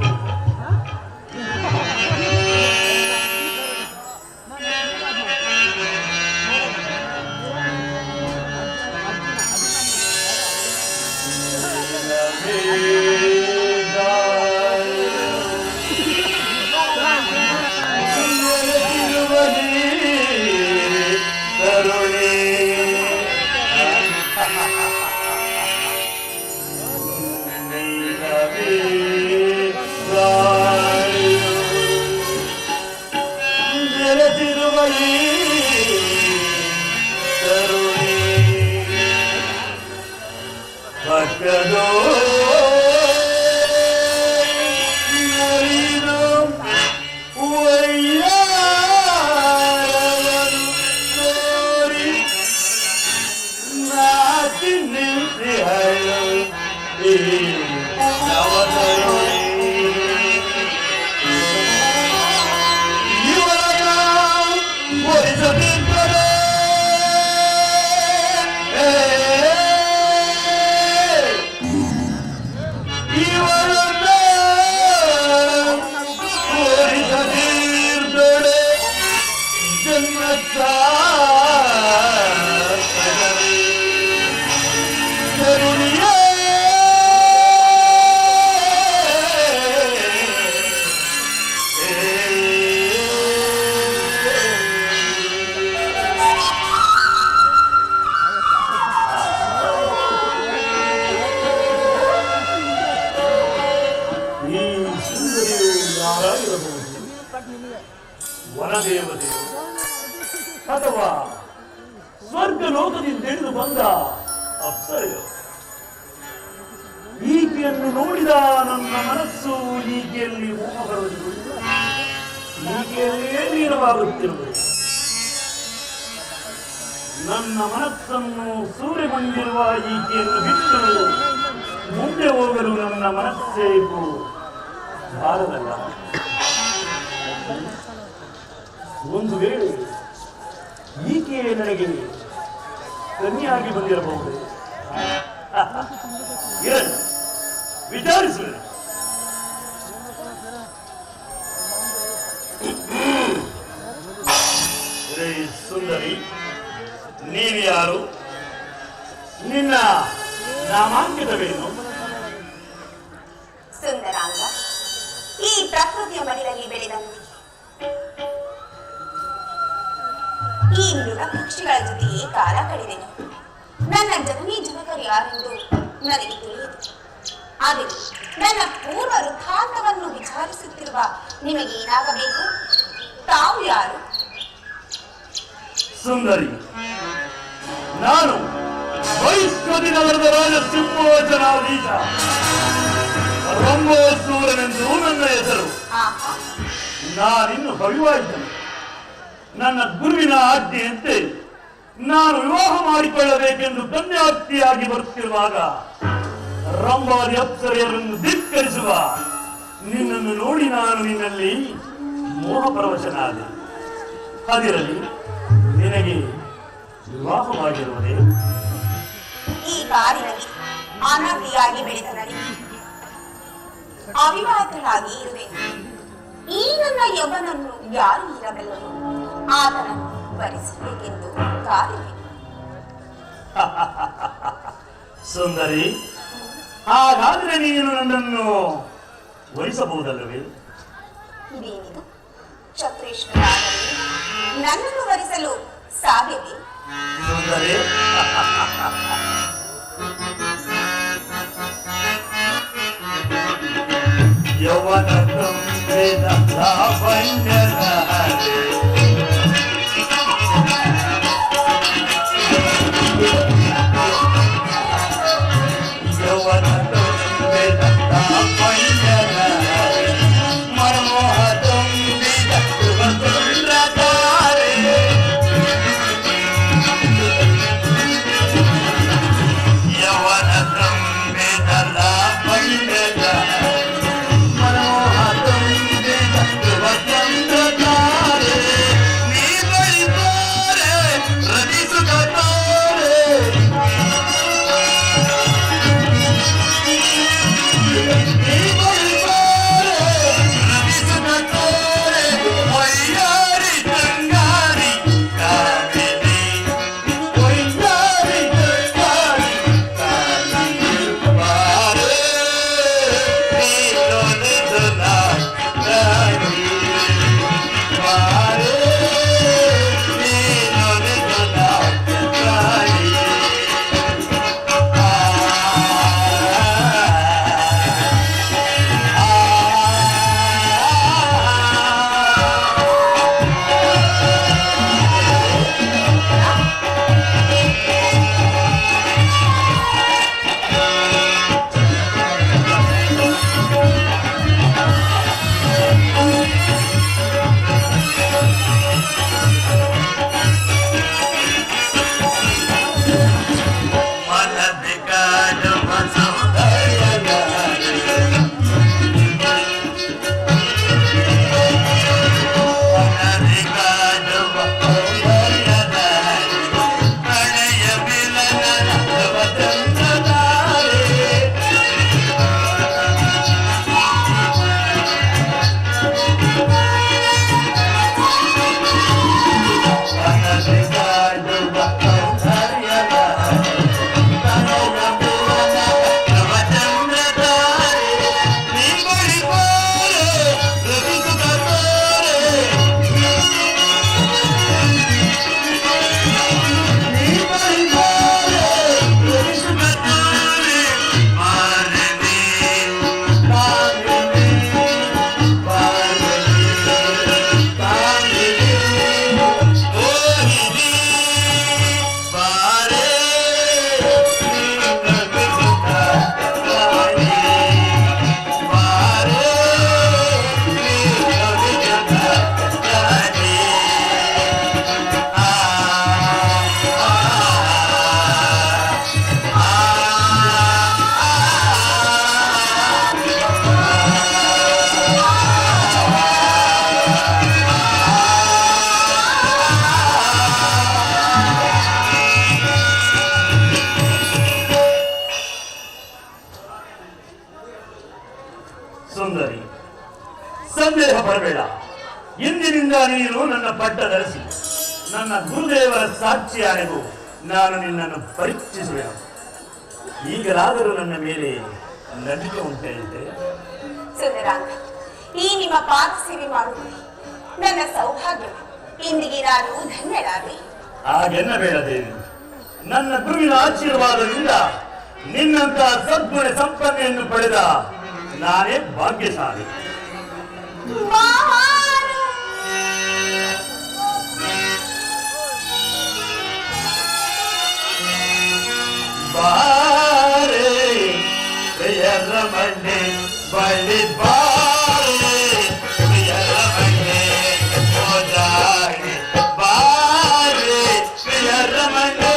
ವನದೇವತೆ ಅಥವಾ ಸ್ವರ್ಗ ಲೋಕದಿಂದ ತಿಳಿದು ಬಂದ ಅಪ್ಸರೆಯೋ? ಈಕೆಯನ್ನು ನೋಡಿದ ನನ್ನ ಮನಸ್ಸು ಈಕೆಯಲ್ಲಿ ಮೋಹ ಬರುವುದು, ಈಕೆಯಲ್ಲೇ ನೀರವಾಗುತ್ತಿರುವುದು. ನನ್ನ ಮನಸ್ಸನ್ನು ಸೂರೆಗೊಂಡಿರುವ ಈಕೆಯನ್ನು ಬಿಟ್ಟು ಮುಂದೆ ಹೋಗಲು ನನ್ನ ಮನಸ್ಸೇ ಬಾರದಲ್ಲ. ಒಂದು ವೇಳೆ ಈಕೆಯೇ ನನಗೆ ಕನ್ಯಾಗಿ ಬಂದಿರಬಹುದು. ಇರಲಿ, ವಿಚಾರಿಸುವೆ. ಸುಂದರಿ, ನೀನು ಯಾರು? ನಿನ್ನ ನಾಮಾಂಕಿತವೇನು? ಸುಂದರಾಂಗ, ಈ ಪ್ರಕೃತಿಯ ಮಡಿಲಲ್ಲಿ ನನಗೆ ತಿಳಿಯಿತು. ಆದರೆ ನನ್ನ ಪೂರ್ವ ವೃತ್ತಾಂತವನ್ನು ವಿಚಾರಿಸುತ್ತಿರುವ ನಿಮಗೇನಾಗಬೇಕು? ತಾವು ಯಾರು? ಸುಂದರಿ, ನಾನು ವೈಶ್ವದಿನವರದ ರಾಜ ಸಿಂಹೋಚನಾಧೀಶ ರಂಭೋಸೂರನೆಂದು ನನ್ನ ಹೆಸರು. ನಾನಿನ್ನು ಭವಿವಾಯಿತನು. ನನ್ನ ಗುರುವಿನ ಆಜ್ಞೆಯಂತೆ ನಾನು ವಿವಾಹ ಮಾಡಿಕೊಳ್ಳಬೇಕೆಂದು ಕನ್ಯಾಪ್ತಿಯಾಗಿ ಬರುತ್ತಿರುವಾಗ ರಂಭಾದಿ ಅಪ್ಸರೆಯರನ್ನು ಧಿಕ್ಕರಿಸುವ ನಿನ್ನನ್ನು ನೋಡಿ ನಾನು ನಿನ್ನಲ್ಲಿ ಮೋಹಪರವಶನಾದೆ. ಅದಿರಲಿ, ನಿನಗೆ ವಿವಾಹವಾಗಿರುವುದೇ? ಈ ಕಾಡಿನಲ್ಲಿ ಅನಾಥಿಯಾಗಿ ಬೆಳೆದ ನನಗೆ ಅವಿವಾಹಿತಳಾಗಿ ಇರುವೆ. ಈ ನನ್ನ ಯೌವನನ್ನು ಯಾರು ಇರಬಲ್ಲರು? ಆತನನ್ನು ಭರಿಸಬೇಕೆಂದು ಕಾದಿವೆ. ಸುಂದರಿ, ಹಾಗಾದ್ರೆ ನೀನು ನನ್ನನ್ನು ವರಿಸಬಹುದಲ್ಲವೇ? ಇದೇನಿದು? ಕ್ಷತ್ರೇಶ್ವರಾದರೆ ನನ್ನನ್ನು ವರಿಸಲು ಸಾಧ್ಯವೇ? ಸುಂದರಿ, ಯೌವನ ತುಂಬಿದ ಲಾವಣ್ಯನಾದೆ. ಯೌವನ ತುಂಬಿದ ಲಾವಣ್ಯನಾದೆ. ಮನಮೋಹ ತುಂಬಿದ ಸುಂದರತಾರೆ. ಯೌವನ ತುಂಬಿದ ಲಾವಣ್ಯನಾದೆ. ಸುಂದರಿ, ಸಂದೇಹ ಪಡಬೇಡ. ಇಂದಿನಿಂದ ನೀನು ನನ್ನ ಪಟ್ಟ ಧರಿಸಿ ನನ್ನ ಗುರುದೇವರ ಸಾಕ್ಷಿಯಾನೆಗೂ ನಾನು ನಿನ್ನನ್ನು ಪರೀಕ್ಷಿಸುವೆನು. ಈಗಲಾದರೂ ನನ್ನ ಮೇಲೆ ನಂಬಿಕೆ ಉಂಟೆ? ಸುಂದರಾಂಗ, ಈ ನಿಮ್ಮ ಪಾದ ಸೇವೆ ಮಾಡುವುದು ನನ್ನ ಸೌಭಾಗ್ಯ. ಇಂದಿಗೆ ನಾನು ಧನ್ಯಳಾದೆ. ಹಾಗೆನ್ನಬೇಡ ದೇವಿ. ನನ್ನ ಗುರುವಿನ ಆಶೀರ್ವಾದದಿಂದ ನಿನ್ನಂತ ಸದ್ಗುಣ ಸಂಪನ್ನೆಯನ್ನು ಪಡೆದ ನಾನೇ ಭಾಗ್ಯಶಾಲಿ. ಬಾರೆ ಪ್ರಿಯರ ಮಣ್ಣೆ ಬಳಿ ಬಾರೆ ಪ್ರಿಯರ ಮಣ್ಣೆ ಹೋದಾಡಿ ಬಾರೆ ಪ್ರಿಯರ ಮಣ್ಣೆ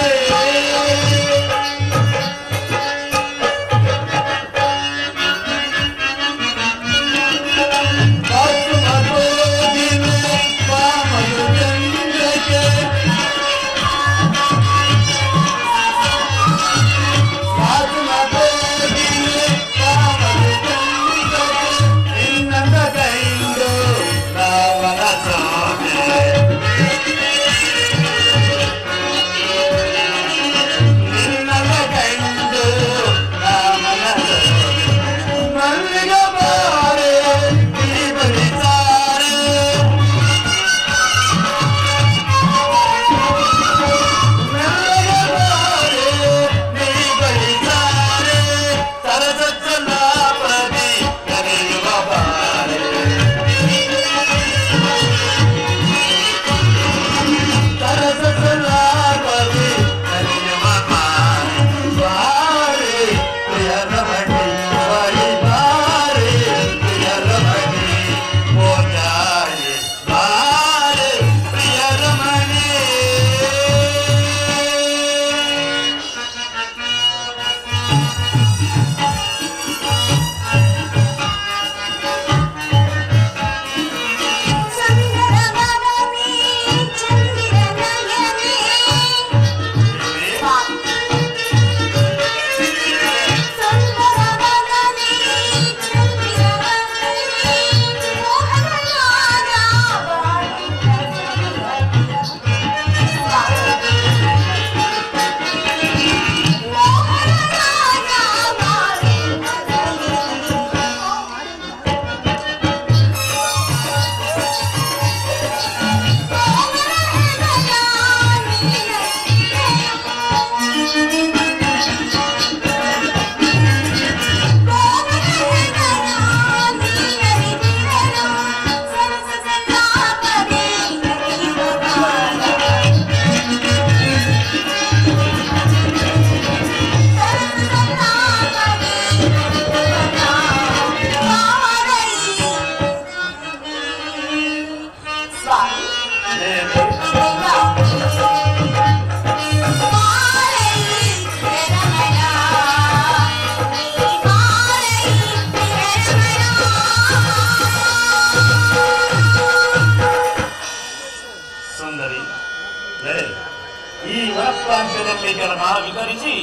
ವಿತರಿಸಿ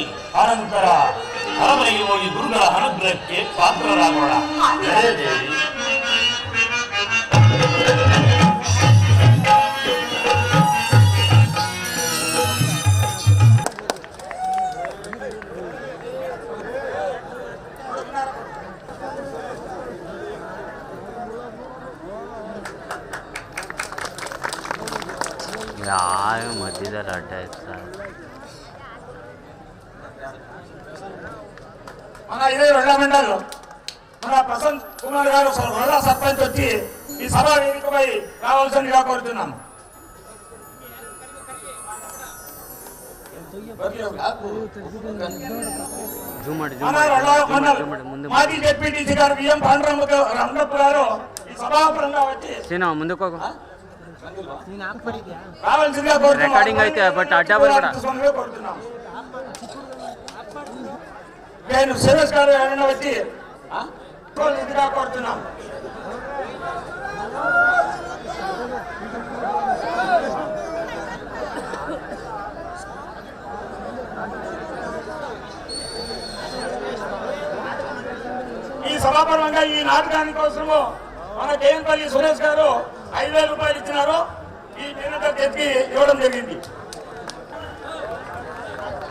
ಅನಂತರ ಅರಮನೆಗೆ ಹೋಗಿ ಗುರುಗಳ ಅನುಗ್ರಹಕ್ಕೆ ಪಾತ್ರರಾಗೋಣ. ದೇವಿ మధ్యలో అడ్డ మన ఇరవై రెండో మండలు మన ప్రసంత్ కుమార్ గారు వరద సర్పంచ్ వచ్చి ఈ సభా వేదికపై రావాల్సిందిగా కోరుతున్నాం. మాజీ జెడ్పీటీసీ గారు బిఎం పాండురంగప్ప గారు ఈ సభాపురంగా వచ్చి ముందుకు రావాల్సిందిగా రికార్డింగ్ అయితే బట్ అడ్డా కోరుతున్నాం. నేను సురేష్ గారు ఎవరైనా వచ్చి ఇదిగా కోరుతున్నాం. ఈ సభాపరంగా ఈ నాటకాని కోసము మన కేఎన్పల్లి సురేష్ గారు 5,000 రూపాయలు ఇచ్చినారు. ఈ మేనేజర్ చేతికి ఇవ్వడం జరిగింది.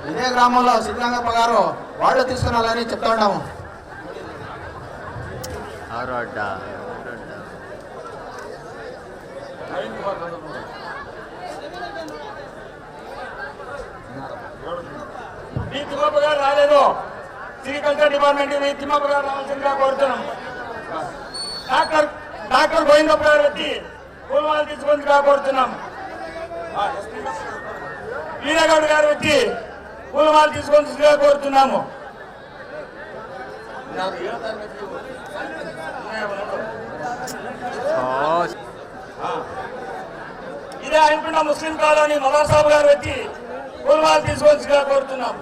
ఇదే గ్రామంలో సిద్ధరంగప్ప గారు వాళ్ళు తీసుకున్నారని చెప్తా ఉన్నాము. గారు రాలేదు. అగ్రికల్చర్ డిపార్ట్మెంట్ తిమ్మపుర రామచంద్ర కోరుతున్నాం. డాక్టర్ గోవిందపుర వ్యక్తి పూలమాల తీసుకొని కోరుతున్నాం. వీరగౌడ్ గారు వచ్చి పూలమాల తీసుకొని కోరుతున్నాము. ఇదే అనుకున్న ముస్లిం కాలనీ మదార్ సాబ్ గారు వచ్చి పూలమాల తీసుకొని కోరుతున్నాము.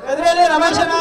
కదిరేలి రమేష్ అన్న